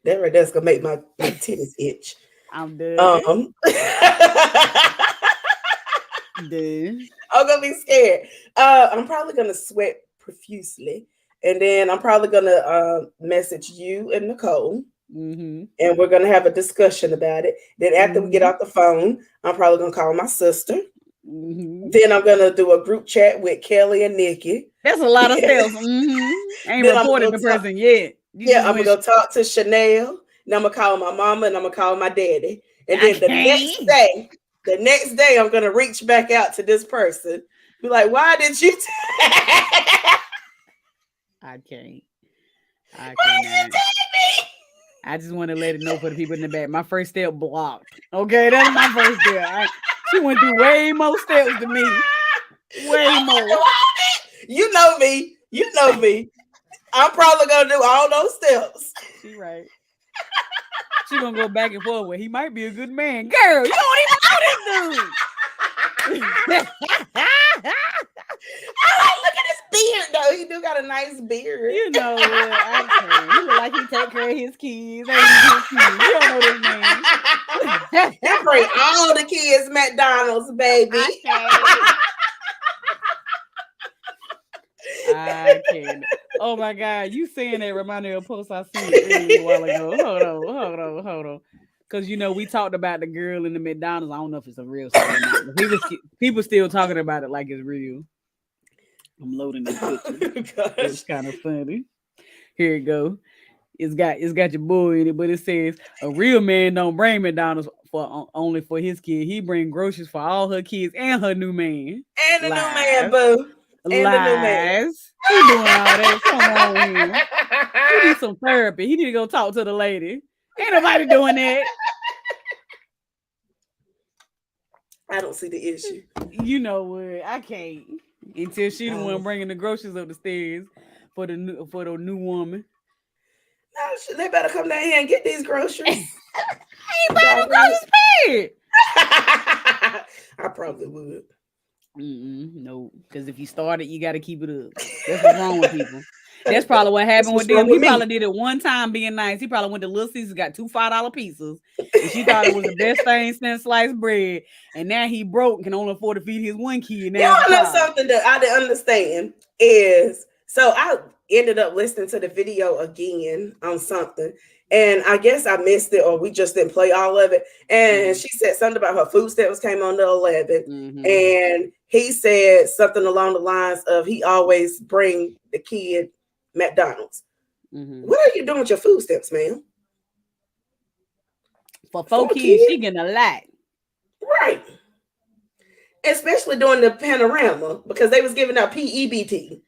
That's gonna make my titties itch. I'm done. Dude. I'm gonna be scared. I'm probably gonna sweat profusely, and then I'm probably gonna message you and Nicole, and we're gonna have a discussion about it. Then after we get off the phone, I'm probably gonna call my sister. Then I'm gonna do a group chat with Kelly and Nikki. That's a lot of steps. Ain't reported the person yet. I'm gonna go talk to Chanel. And I'm gonna call my mama and I'm gonna call my daddy. And then the next day, I'm gonna reach back out to this person. Be like, why did you? I can't. Why did you tell me? I just want to let it know for the people in the back. My first step blocked. Okay, that's my first step. She went through way more steps than me. Way more. You know me. I'm probably gonna do all those steps. She right. She gonna go back and forth with he might be a good man. Girl, you don't even know this dude. Look at his beard though. He do got a nice beard. You know what? He look like he take care of his kids. You don't know this man. He bring all the kids McDonald's, baby. I can't. Oh my God, you saying that reminded me of a post I seen a while ago. Hold on. Because we talked about the girl in the McDonald's. I don't know if it's a real story or not, but people still talking about it like it's real. I'm loading this picture. It's kind of funny. Here it go. It's got your boy in it, but it says a real man don't bring McDonald's only for his kid. He bring groceries for all her kids and her new man. And the new man, boo. And Lies. the new man. He doing all that. Come on with him. He need some therapy. He need to go talk to the lady. Ain't nobody doing that. I don't see the issue. You know what? I can't until she the one bringing the groceries up the stairs for the new woman. No, they better come down here and get these groceries. I ain't buying no groceries paid. I probably would. No, because if you start it, you got to keep it up. That's what's wrong with people. That's probably what happened with them. He probably did it one time being nice. He probably went to Little Caesars, got 2 $5 pizzas, and she thought it was the best thing since sliced bread. And now he broke and can only afford to feed his one kid. Now you know something that I didn't understand is, so I ended up listening to the video again on something, and I guess I missed it or we just didn't play all of it. And she said something about her food stamps came on the 11th, and he said something along the lines of he always bring the kid McDonald's. What are you doing with your food stamps, ma'am? For 4 kids, she getting a lot. Right. Especially during the panorama, because they was giving out PEBT.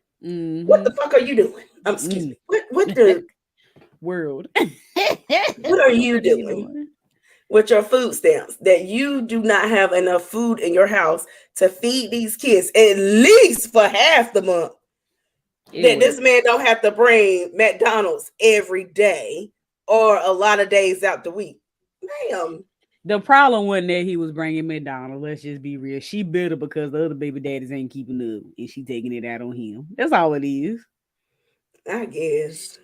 What the fuck are you doing? Excuse me. What the world? What are you doing with your food stamps that you do not have enough food in your house to feed these kids at least for half the month? That this man don't have to bring McDonald's every day or a lot of days out the week. Ma'am. The problem wasn't that he was bringing McDonald's. Let's just be real. She bitter because the other baby daddies ain't keeping up, and she taking it out on him. That's all it is. I guess.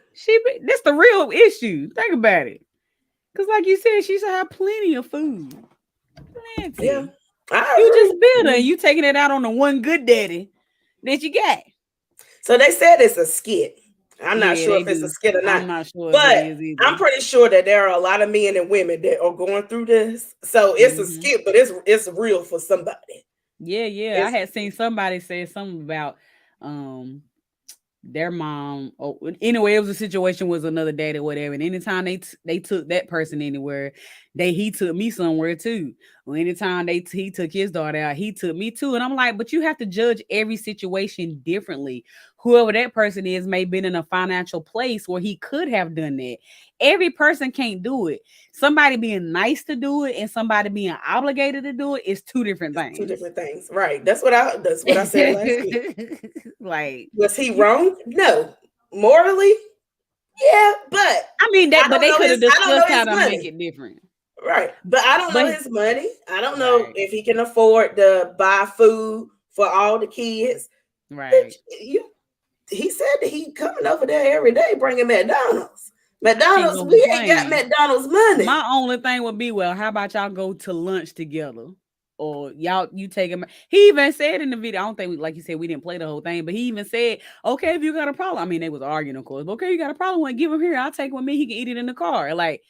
That's the real issue. Think about it. Because like you said, she should have plenty of food. Plenty. Yeah. You just bitter and you taking it out on the one good daddy that you got. So they said it's a skit. I'm not sure if it's a skit or not. I'm not sure, but it is either. I'm pretty sure that there are a lot of men and women that are going through this. So it's a skit, but it's real for somebody. Yeah. I had seen somebody say something about their mom. Oh, anyway, it was a situation with another dad or whatever. And anytime they took that person anywhere, he took me somewhere too. Well, anytime he took his daughter out, he took me too. And I'm like, but you have to judge every situation differently. Whoever that person is may have been in a financial place where he could have done that. Every person can't do it. Somebody being nice to do it and somebody being obligated to do it is 2 different things. 2 different things, right? That's what I said last week. Like, was he wrong? No, morally, yeah, but I mean that. But they could have discussed how to make it different, right? But I don't know his money. I don't know if he can afford to buy food for all the kids. Right? He said that he coming over there every day bringing McDonald's. We ain't got McDonald's money. My only thing would be, well, how about y'all go to lunch together? Or you take him. He even said in the video, I don't think, like you said, we didn't play the whole thing, but he even said, okay, if you got a problem. I mean, they was arguing, of course. But okay, you got a problem, well, give him here. I'll take him with me. He can eat it in the car. Like,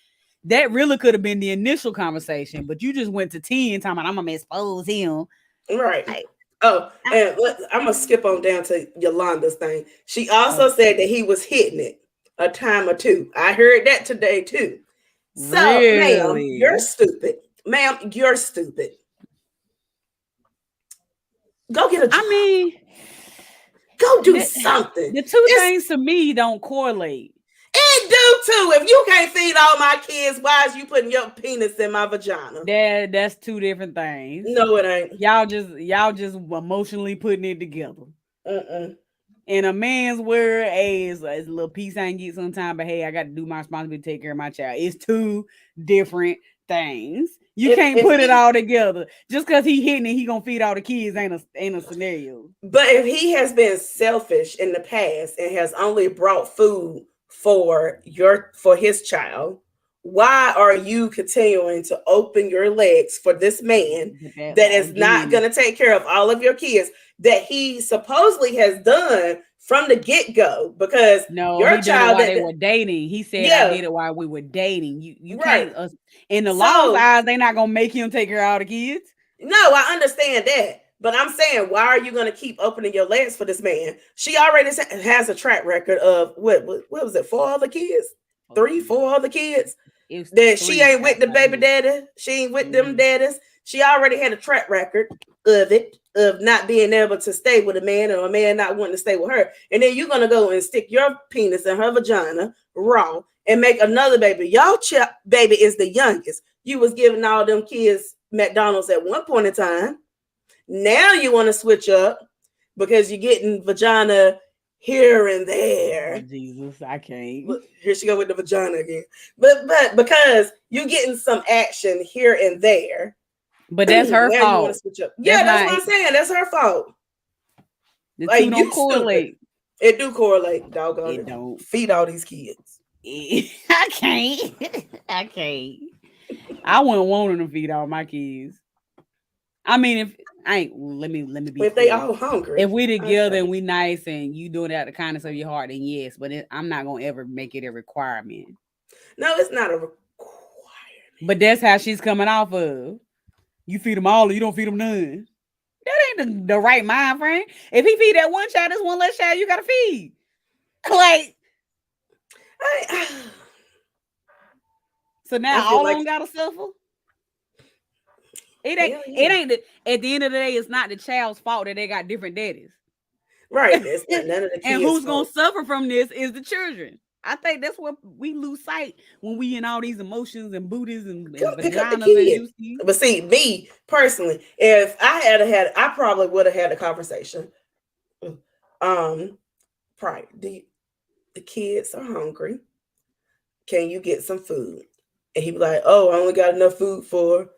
that really could have been the initial conversation, but you just went to 10 talking about, I'm going to expose him. Right. Like, and I'm going to skip on down to Yolanda's thing. She also said that he was hitting it a time or 2. I heard that today too. So, ma'am, you're stupid. Ma'am, you're stupid. Go get a job. I mean, go do something. The 2 things to me don't correlate. It do too. If you can't feed all my kids, why is you putting your penis in my vagina? That's 2 different things. No, it ain't. Y'all just emotionally putting it together. And a man's word, hey, it's a little piece I can get sometime, but hey, I got to do my responsibility to take care of my child. It's 2 different things. You can't put it all together. Just because he hitting it, he gonna feed all the kids ain't a scenario. But if he has been selfish in the past and has only brought food for his child, why are you continuing to open your legs for this man that is not going to take care of all of your kids that he supposedly has done from the get-go, because No, your he did it child while they were dating. He said, "I did it while we were dating." You right. can't. In the law's eyes, they're not gonna make him take care of all the kids. No, I understand that, but I'm saying, why are you going to keep opening your legs for this man? She already has a track record of what was it? 4 other kids, 4 other kids. That she ain't with the baby daddy. She ain't with them daddies. She already had a track record of it, of not being able to stay with a man, or a man not wanting to stay with her. And then you're going to go and stick your penis in her vagina raw and make another baby. Y'all baby is the youngest. You was giving all them kids McDonald's at one point in time. Now you want to switch up because you're getting vagina here and there. Oh, Jesus, I can't. Look, here she go with the vagina again. But because you're getting some action here and there. But that's her now fault. You want to switch up. Yeah, that's what I'm saying. That's her fault. The two don't correlate. It do correlate, doggone it. Don't feed all these kids. I can't. I can't. I wouldn't want them to feed all my kids. I mean, if I ain't, let me be. If they all hungry, if we together and we nice and you doing it out the kindness of your heart, then yes. But I'm not gonna ever make it a requirement. No, it's not a requirement. But that's how she's coming off of. You feed them all, or you don't feed them none. That ain't the right mind frame. If he feed that one child, there's one less child you gotta feed. Like, so now all of them gotta suffer. It ain't at the end of the day, it's not the child's fault that they got different daddies. Right. It's not none of the kids. And who's gonna suffer from this is the children. I think that's what we lose sight when we in all these emotions and booties and vaginas. But see, me personally, if I I probably would have had a conversation. Right. The kids are hungry. Can you get some food? And he'd be like, "Oh, I only got enough food for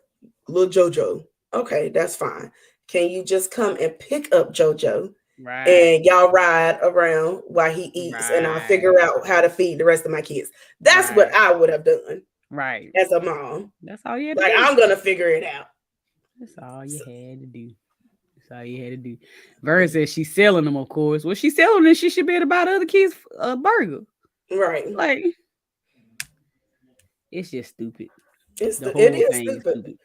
little JoJo." Okay, that's fine. Can you just come and pick up JoJo? Right. And y'all ride around while he eats, and I'll figure out how to feed the rest of my kids. That's what I would have done. Right. As a mom. That's all you had to do. I'm gonna figure it out. That's all you had to do. That's all you had to do. Vern says she's selling them, of course. Well, she's selling them, she should be able to buy the other kids a burger. Right. Like, it's just stupid. It is stupid.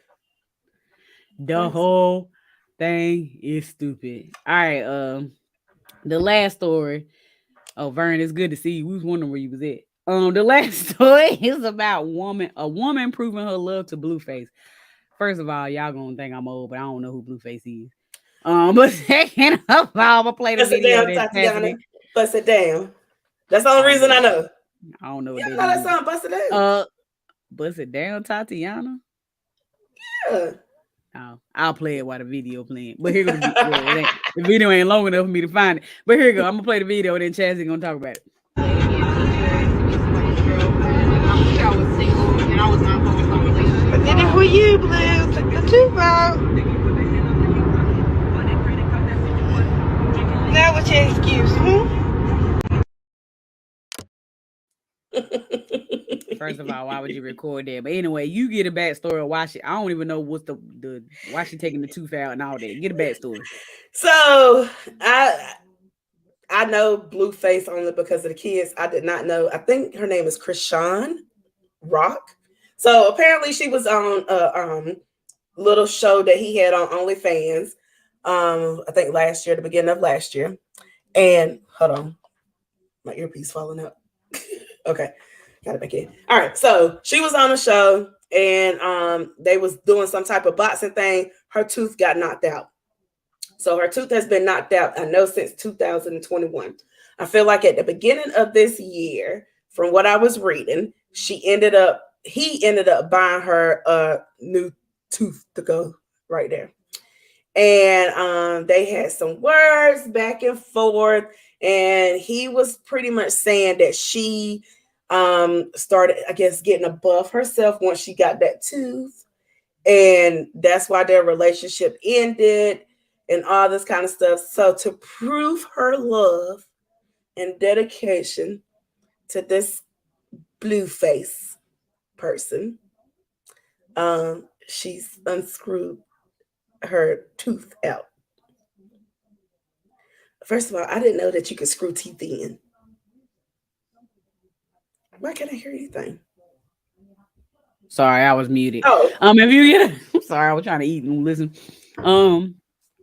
The whole thing is stupid. All right. The last story. Oh, Vern, it's good to see you. We was wondering where you was at. The last story is about a woman proving her love to Blueface. First of all, y'all gonna think I'm old, but I don't know who Blueface is. But second of all, I'm gonna play the video. Bust it down. That's the only reason I know. I don't know what you know that song, Bust It Down. Bust It Down, Tatiana. Yeah. Oh, I'll play it while the video playing. But here goes the video ain't long enough for me to find it. But here you go. I'm gonna play the video and then Chazzy gonna talk about it. I did it for you, Blue. Took the tooth out. Now what's your excuse, First of all, why would you record that? But anyway, you get a backstory of why she. I don't even know what's the why she taking the tooth out and all that. Get a backstory. So I know Blueface only because of the kids. I did not know. I think her name is Krishan Rock. So apparently she was on a little show that he had on OnlyFans. I think last year, the beginning of last year. And hold on, my earpiece falling out. Okay, got it back in. All right, so she was on a show and they was doing some type of boxing thing. Her tooth got knocked out. So her tooth has been knocked out, I know, since 2021. I feel like at the beginning of this year, from what I was reading, he ended up buying her a new tooth to go right there. And they had some words back and forth, and he was pretty much saying that she started, I guess, getting above herself once she got that tooth, and that's why their relationship ended and all this kind of stuff. So to prove her love and dedication to this Blueface person, she's unscrewed her tooth out. First of all, I didn't know that you could screw teeth in. Why can't I hear anything? Sorry, I was muted. Oh, If you get I'm sorry, I was trying to eat and listen.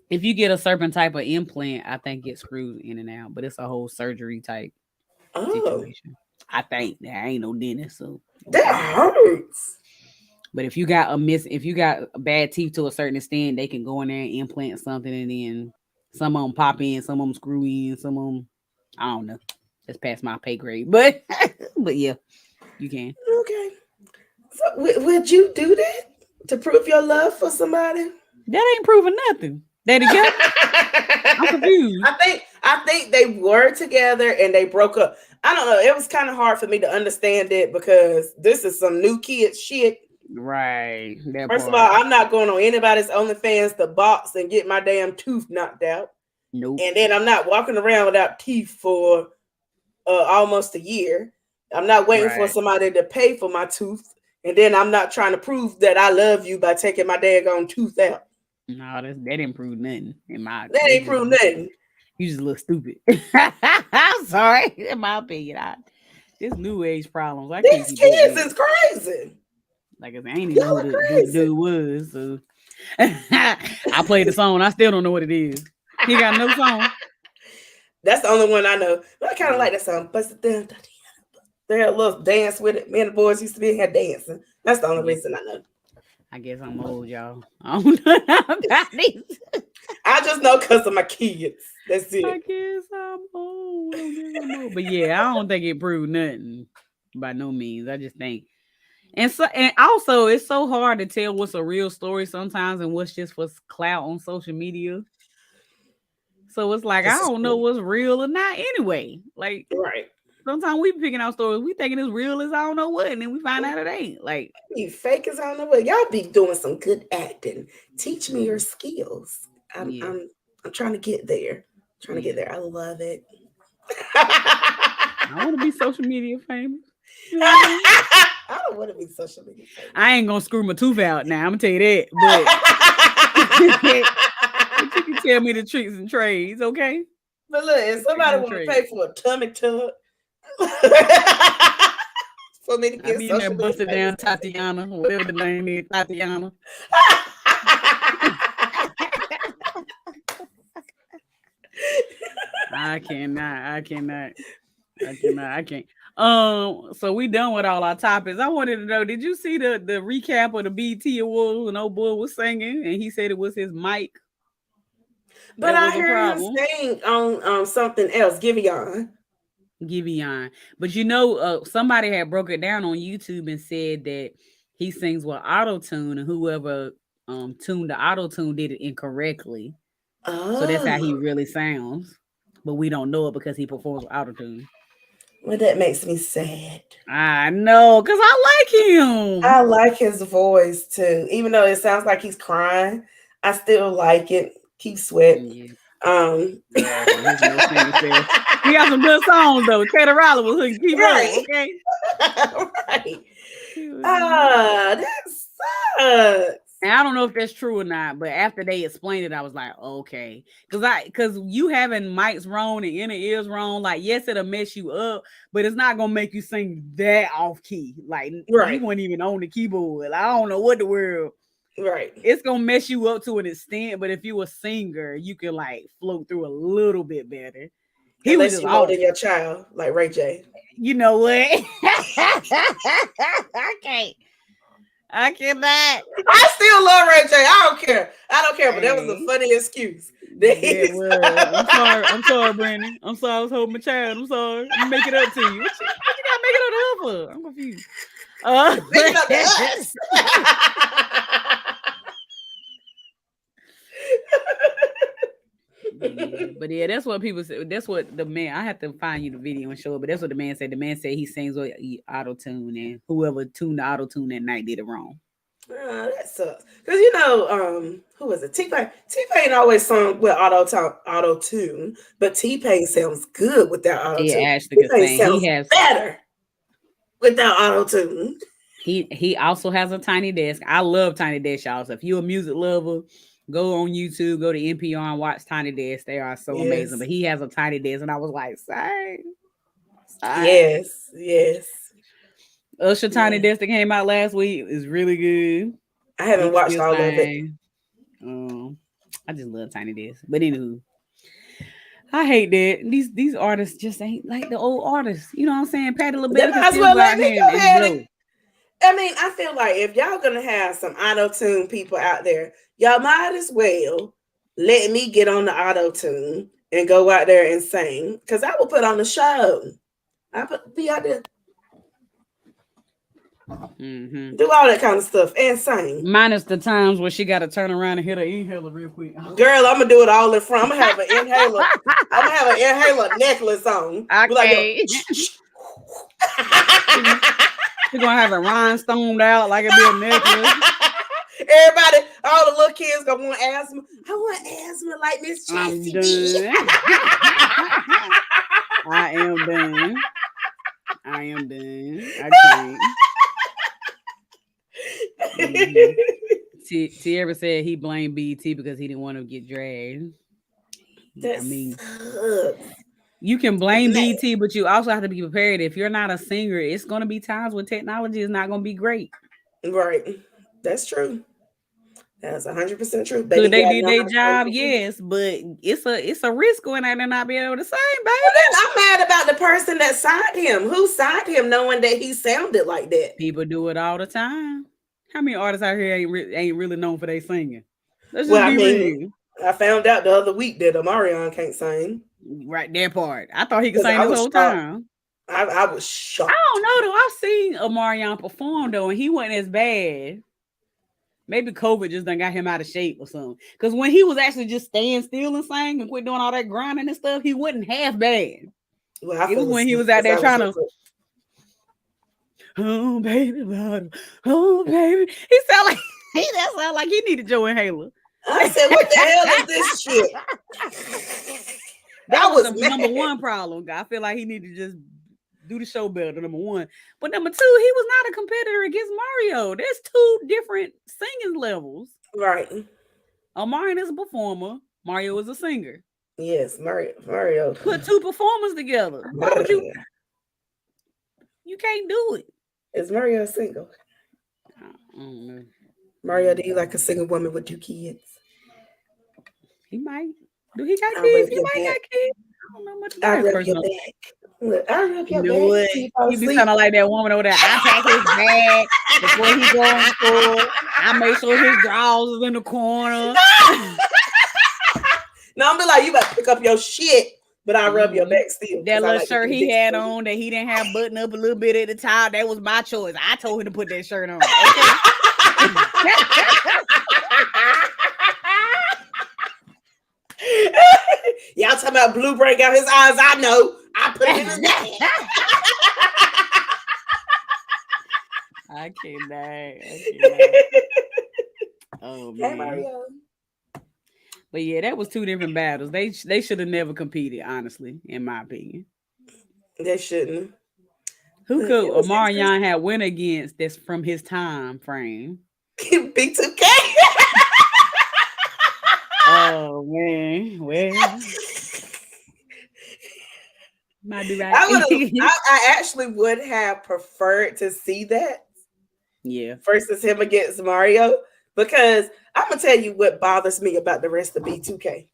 If you get a certain type of implant, I think it screws in and out, but it's a whole surgery type situation. I think there ain't no dentist, so that hurts. But if you got bad teeth to a certain extent, they can go in there and implant something, and then some of them pop in, some of them screw in, some of them I don't know. That's past my pay grade, but yeah, you can. Okay. So would you do that to prove your love for somebody? That ain't proving nothing. They together? I'm confused. I think they were together and they broke up. I don't know. It was kind of hard for me to understand it because this is some new kid shit. Right. First of all, I'm not going on anybody's OnlyFans to box and get my damn tooth knocked out. Nope. And then I'm not walking around without teeth for almost a year. I'm not waiting for somebody to pay for my tooth. And then I'm not trying to prove that I love you by taking my daggone tooth out. No, that didn't prove nothing. That ain't prove nothing. You just look stupid. I'm sorry. In my opinion, this new age problems. These kids is crazy. Like I ain't even know who the dude was. So I played the song. I still don't know what it is. He got no song. That's the only one I know. But I kind of like that song. They had a little dance with it. Me and the boys used to be here dancing. That's the only reason I know. I guess I'm old, y'all. I don't know about these. I just know because of my kids. That's it. I guess I'm old. But yeah, I don't think it proved nothing by no means. I just think, and also it's so hard to tell what's a real story sometimes and what's just for clout on social media. So it's like I don't know what's real or not anyway. Like sometimes we be picking out stories, we thinking it's real as I don't know what, and then we find out it ain't. Like you fake as I don't know what. Y'all be doing some good acting. Teach me your skills. I'm trying to get there. I love it. I want to be social media famous. You know I don't want to be social media famous. I ain't gonna screw my tooth out now. I'm gonna tell you that. But you can tell me the tricks and trades, okay? But look, if somebody want to pay for a tummy tuck for me to get social media busted down Tatiana, whatever the name is, Tatiana. I can't. So we done with all our topics. I wanted to know, did you see the recap of the BET Awards when old boy was singing and he said it was his mic? But I heard him sing on something else, Giveon. But you know, somebody had broke it down on YouTube and said that he sings with auto-tune, and whoever tuned the auto-tune did it incorrectly. Oh. So that's how he really sounds. But we don't know it because he performs with auto-tune. Well, that makes me sad. I know, because I like him. I like his voice too. Even though it sounds like he's crying, I still like it. Keep sweating. Yeah. He got some good songs though. Taylor Riley was hooking keep right. Okay. Right. That sucks. And I don't know if that's true or not, but after they explained it, I was like, okay, because you having mics wrong and inner ears wrong, like yes, it'll mess you up, but it's not gonna make you sing that off key. Like you weren't even on the keyboard. I don't know what the world. Right. It's gonna mess you up to an extent, but if you a singer, you can like float through a little bit better. He was just older than your child, like Ray J. You know what? I cannot. I still love Ray J. I don't care, but that was a funny excuse. I'm sorry, Brandon. I'm sorry I was holding my child. I'm sorry. I'm make it up to you. What you gotta make it up to her for? I'm confused. Make it up to us. But yeah, that's what people say. That's what the man. I have to find you the video and show it. But that's what the man said. The man said he sings with auto tune, and whoever tuned the auto tune that night did it wrong. That sucks. Because you know, who was it? T-Pain. T-Pain always sung with auto tune, but T-Pain sounds good without auto tune. Yeah, Ashley sounds better without auto tune. He also has a tiny desk. I love tiny desk, y'all. So if you're a music lover Go on YouTube, go to NPR and watch Tiny Desk. They are so amazing. Yes. But he has a Tiny Desk, and I was like, same. Yes. Usher Tiny Desk that came out last week is really good. I haven't watched all of it. I just love Tiny Desk. But anywho, I hate that these artists just ain't like the old artists. You know what I'm saying? Patti LaBelle can still go out here and blow. I mean, I feel like if y'all gonna have some auto-tune people out there, y'all might as well let me get on the auto-tune and go out there and sing. Because I will put on the show. Be out there. Do all that kind of stuff and sing. Minus the times where she got to turn around and hit an inhaler real quick. Girl, I'm gonna do it all in front. I'm gonna have an inhaler. I'm gonna have an inhaler necklace on. Okay. She's gonna have it rhinestoned out like it be a necklace. Everybody, all the little kids gonna want asthma. I want asthma like Miss I'm Chastity. done. I am done. I can't. Tierra said he blamed BET because he didn't want to get dragged. That's, I mean, you can blame BET, but you also have to be prepared. If you're not a singer, it's going to be times when technology is not going to be great. Right. That's true. That's 100% true. Could they did their job? Yes, but it's a risk going out and not being able to sing, baby. Then I'm mad about the person that signed him. Who signed him knowing that he sounded like that? People do it all the time. How many artists out here ain't really known for their singing? Let's Well, just I be mean, real. I found out the other week that Omarion can't sing. Right, that part. I thought he could sing I this was whole shocked. time. I was shocked. I don't know though. I've seen Omarion perform though, and he wasn't as bad. Maybe COVID just done got him out of shape or something. Because when he was actually just staying still and sang and quit doing all that grinding and stuff, he wasn't half bad. Well, it was when he was out there trying to. Oh baby, oh baby. He sound like he needed Joe Inhaler. I said, what the hell is this shit? That was the number one problem. I feel like he needed to just do the show better, number one. But number two, he was not a competitor against Mario. There's two different singing levels. Right. Omarion is a performer. Mario is a singer. Yes, Mario. Put two performers together. Why would you? You can't do it. Is Mario single? I don't know. Mario, do you like a single woman with 2 kids? He might. Do he got kids? He might got kids. I don't know much about I his rub your personal. back. Look, I rub your back. He be sounding like that woman over there. I pack his bag before he go on tour. I make sure his drawers is in the corner. No, I'm be like, you better pick up your shit, but I rub your back still. That little shirt he had on that he didn't have button up a little bit at the top, that was my choice. I told him to put that shirt on. Okay? Y'all talking about blue break out his eyes? I know. I put it in his neck. I cannot. Oh Hey, man. Mario. But yeah, that was two different battles. They should have never competed, honestly, in my opinion. They shouldn't. Who could Omarion have went against that's from his time frame? Big 2K. Oh man, well, might be right. I actually would have preferred to see that. Yeah. Versus him against Mario, because I'm gonna tell you what bothers me about the rest of B2K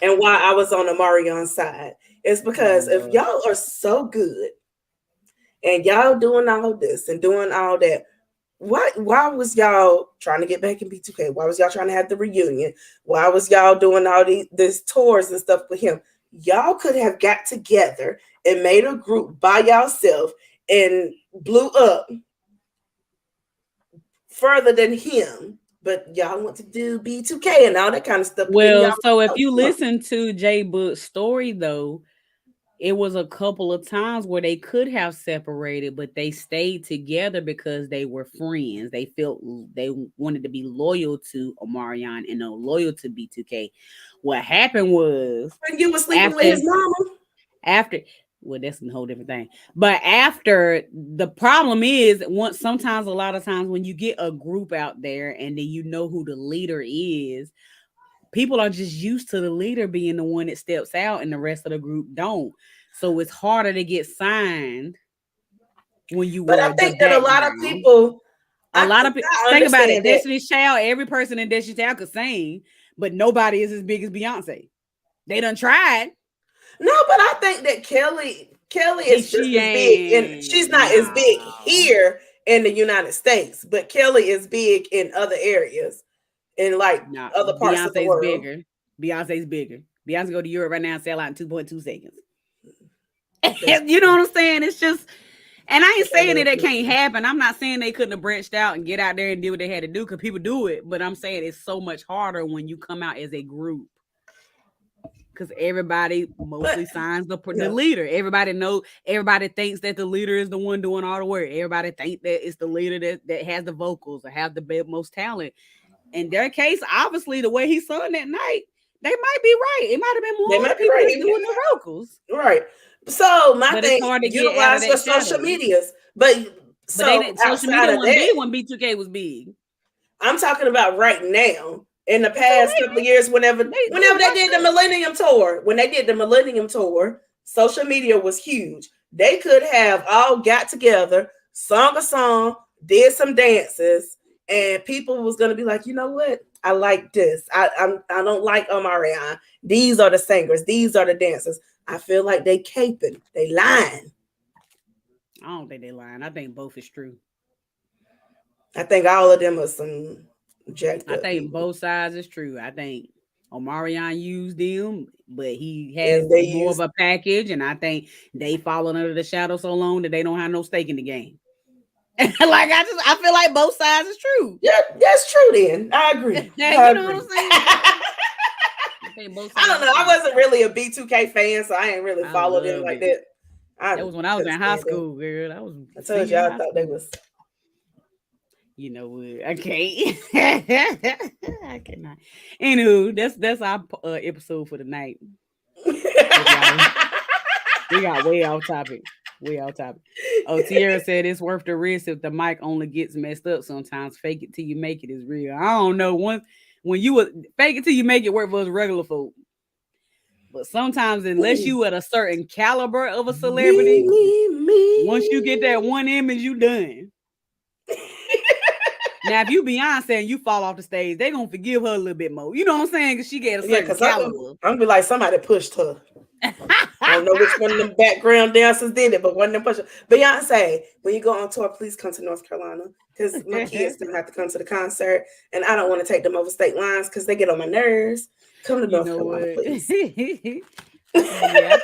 and why I was on the Omarion side. It's because if y'all are so good and y'all doing all this and doing all that, why was y'all trying to get back in B2K? Why was y'all trying to have the reunion? Why was y'all doing all these tours and stuff with him? Y'all could have got together and made a group by yourself and blew up further than him. But y'all want to do B2K and all that kind of stuff. Well, so if you listen to J Book's story, though, it was a couple of times where they could have separated, but they stayed together because they were friends. They felt they wanted to be loyal to Omarion and loyal to B2K. What happened was when you were sleeping with his mama. After Well, that's a whole different thing. But after, the problem is, sometimes a lot of times when you get a group out there and then you know who the leader is, people are just used to the leader being the one that steps out and the rest of the group don't. So it's harder to get signed when you But were I the think that a lot of background. people, A lot of people think about it. that. Destiny's Child, every person in Destiny's Child could sing, but nobody is as big as Beyonce. They done tried. No, but I think that Kelly is just as big, and she's not as big here in the United States, but Kelly is big in other areas, in like other parts of the world. Bigger. Beyonce's bigger. Beyonce go to Europe right now and sell out in 2.2 seconds. You know what I'm saying? It's just, and I ain't saying that it can't happen. I'm not saying they couldn't have branched out and get out there and do what they had to do, because people do it. But I'm saying it's so much harder when you come out as a group, because everybody mostly signs the leader. Everybody thinks that the leader is the one doing all the work. Everybody thinks that it's the leader that has the vocals or have the most talent. In their case, obviously, the way he sung that night, they might be right. It might have been more people doing the vocals. Right. So my thing, utilize your social medias. But social media wasn't big when B2K was big. I'm talking about right now. In the past couple of years, whenever they did the Millennium Tour, social media was huge. They could have all got together, sung a song, did some dances, and people was gonna be like, you know what? I like this. I don't like Omarion. These are the singers. These are the dancers. I feel like they caping. They lying. I don't think they lying. I think both is true. I think all of them are some jacked up. I think people. Both sides is true. I think Omarion used them, but he has more of a package, and I think they fallen under the shadow so long that they don't have no stake in the game. I feel like both sides is true. Yeah, that's true then. I agree. You know what I'm saying? I don't know. I wasn't really a B2K fan, so I ain't really followed them like that. That was when I was in high school, girl. I told you I thought they was. You know what? I can't. I cannot. Anywho, that's our episode for tonight. We got way off topic. Oh, Tierra said it's worth the risk if the mic only gets messed up sometimes. Fake it till you make it is real. I don't know. When you would fake it till you make it work for us regular folk. But sometimes, unless you at a certain caliber of a celebrity, once you get that one image, you done. Now, if you Beyonce and you fall off the stage, they gonna forgive her a little bit more. You know what I'm saying? Because she get a certain caliber. I'm gonna be like, somebody pushed her. I don't know which one of them background dancers did it, but one of them pushed her. Beyonce, when you go on tour, please come to North Carolina, because my kids don't have to come to the concert, and I don't want to take them over state lines because they get on my nerves. Come to North Carolina, please. Yeah.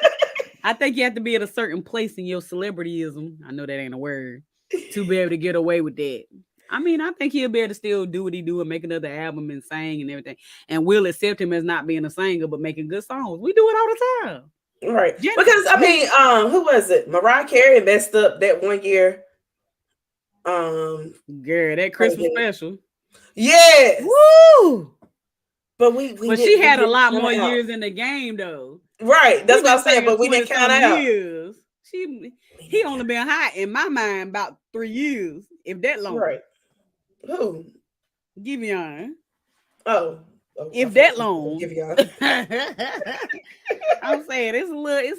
I think you have to be at a certain place in your celebrityism. I know that ain't a word, to be able to get away with that. I mean, I think he'll be able to still do what he do and make another album and sing and everything. And we'll accept him as not being a singer, but making good songs. We do it all the time. Right. Because, I mean, who was it? Mariah Carey messed up that one year. Girl, that Christmas special. Yes. Woo! But she had a lot more years in the game, though. Right. That's what I'm saying, but we didn't count out. Years. He only been hot in my mind about 3 years, if that long. Right. Who? Giveon. Oh, if that long. Giveon. I'm saying it's a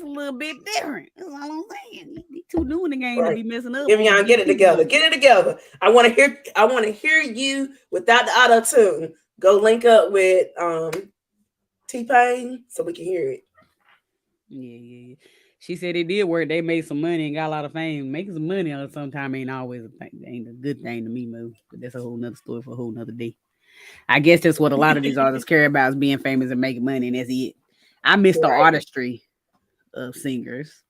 little bit different. That's all I'm saying. You too new in the game to be messing up. Giveon, get it together. Get it together. I want to hear you without the auto tune. Go link up with T-Pain so we can hear it. Yeah. She said it did work. They made some money and got a lot of fame. Making some money sometimes ain't always ain't a good thing to me, Mo. But that's a whole nother story for a whole nother day. I guess that's what a lot of these artists care about, is being famous and making money, and that's it. I miss the artistry of singers,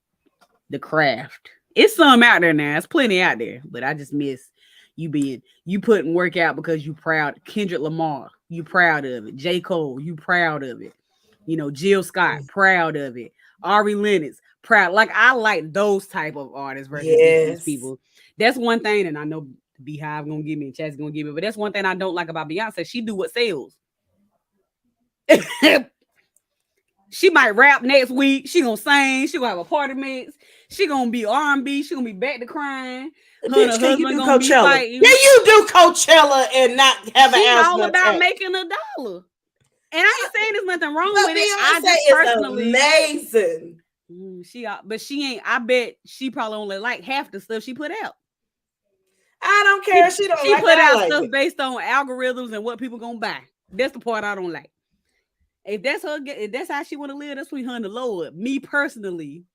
the craft. It's some out there now. It's plenty out there, but I just miss you putting work out because you proud. Kendrick Lamar, you proud of it. J. Cole, you proud of it. You know, Jill Scott, proud of it. Ari Lennox, proud. Like, I like those type of artists versus these people. That's one thing, and I know Beehive gonna give me, and Chad's gonna give me, but that's one thing I don't like about Beyonce. She do what sells. She might rap next week. She gonna sing. She gonna have a party mix. She gonna be R&B. She gonna be back to crying. Her and her Bitch, can you husband do gonna be Coachella? fighting. Yeah, you do Coachella and not have an She asthma all about attack. making $1. And I ain't saying there's nothing wrong But with it. I Beyonce just is personally amazing. but she ain't. I bet she probably only like half the stuff she put out. I don't care. She don't She like put it. I out like stuff it. based on algorithms and what people gonna buy. That's the part I don't like. If that's her, if that's how she want to live, that's between her and the Lord. Me personally,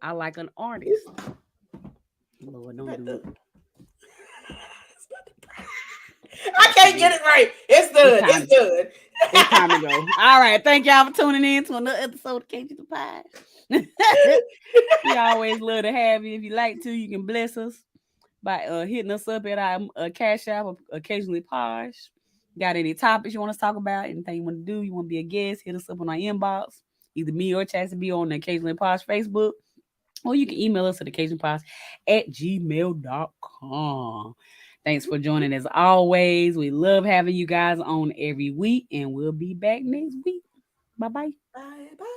I like an artist. Lord, don't do it. I can't get it right. It's done. It's done. It's time to go. All right. Thank y'all for tuning in to another episode of Cajun the Pie. We always love to have you. If you like to, you can bless us by hitting us up at our Cash App or Occasionally Posh. Got any topics you want us to talk about? Anything you want to do? You want to be a guest? Hit us up on our inbox. Either me or Chaz to be on the Occasionally Posh Facebook. Or you can email us at occasionallyposh@gmail.com. Thanks for joining as always. We love having you guys on every week, and we'll be back next week. Bye-bye. Bye-bye.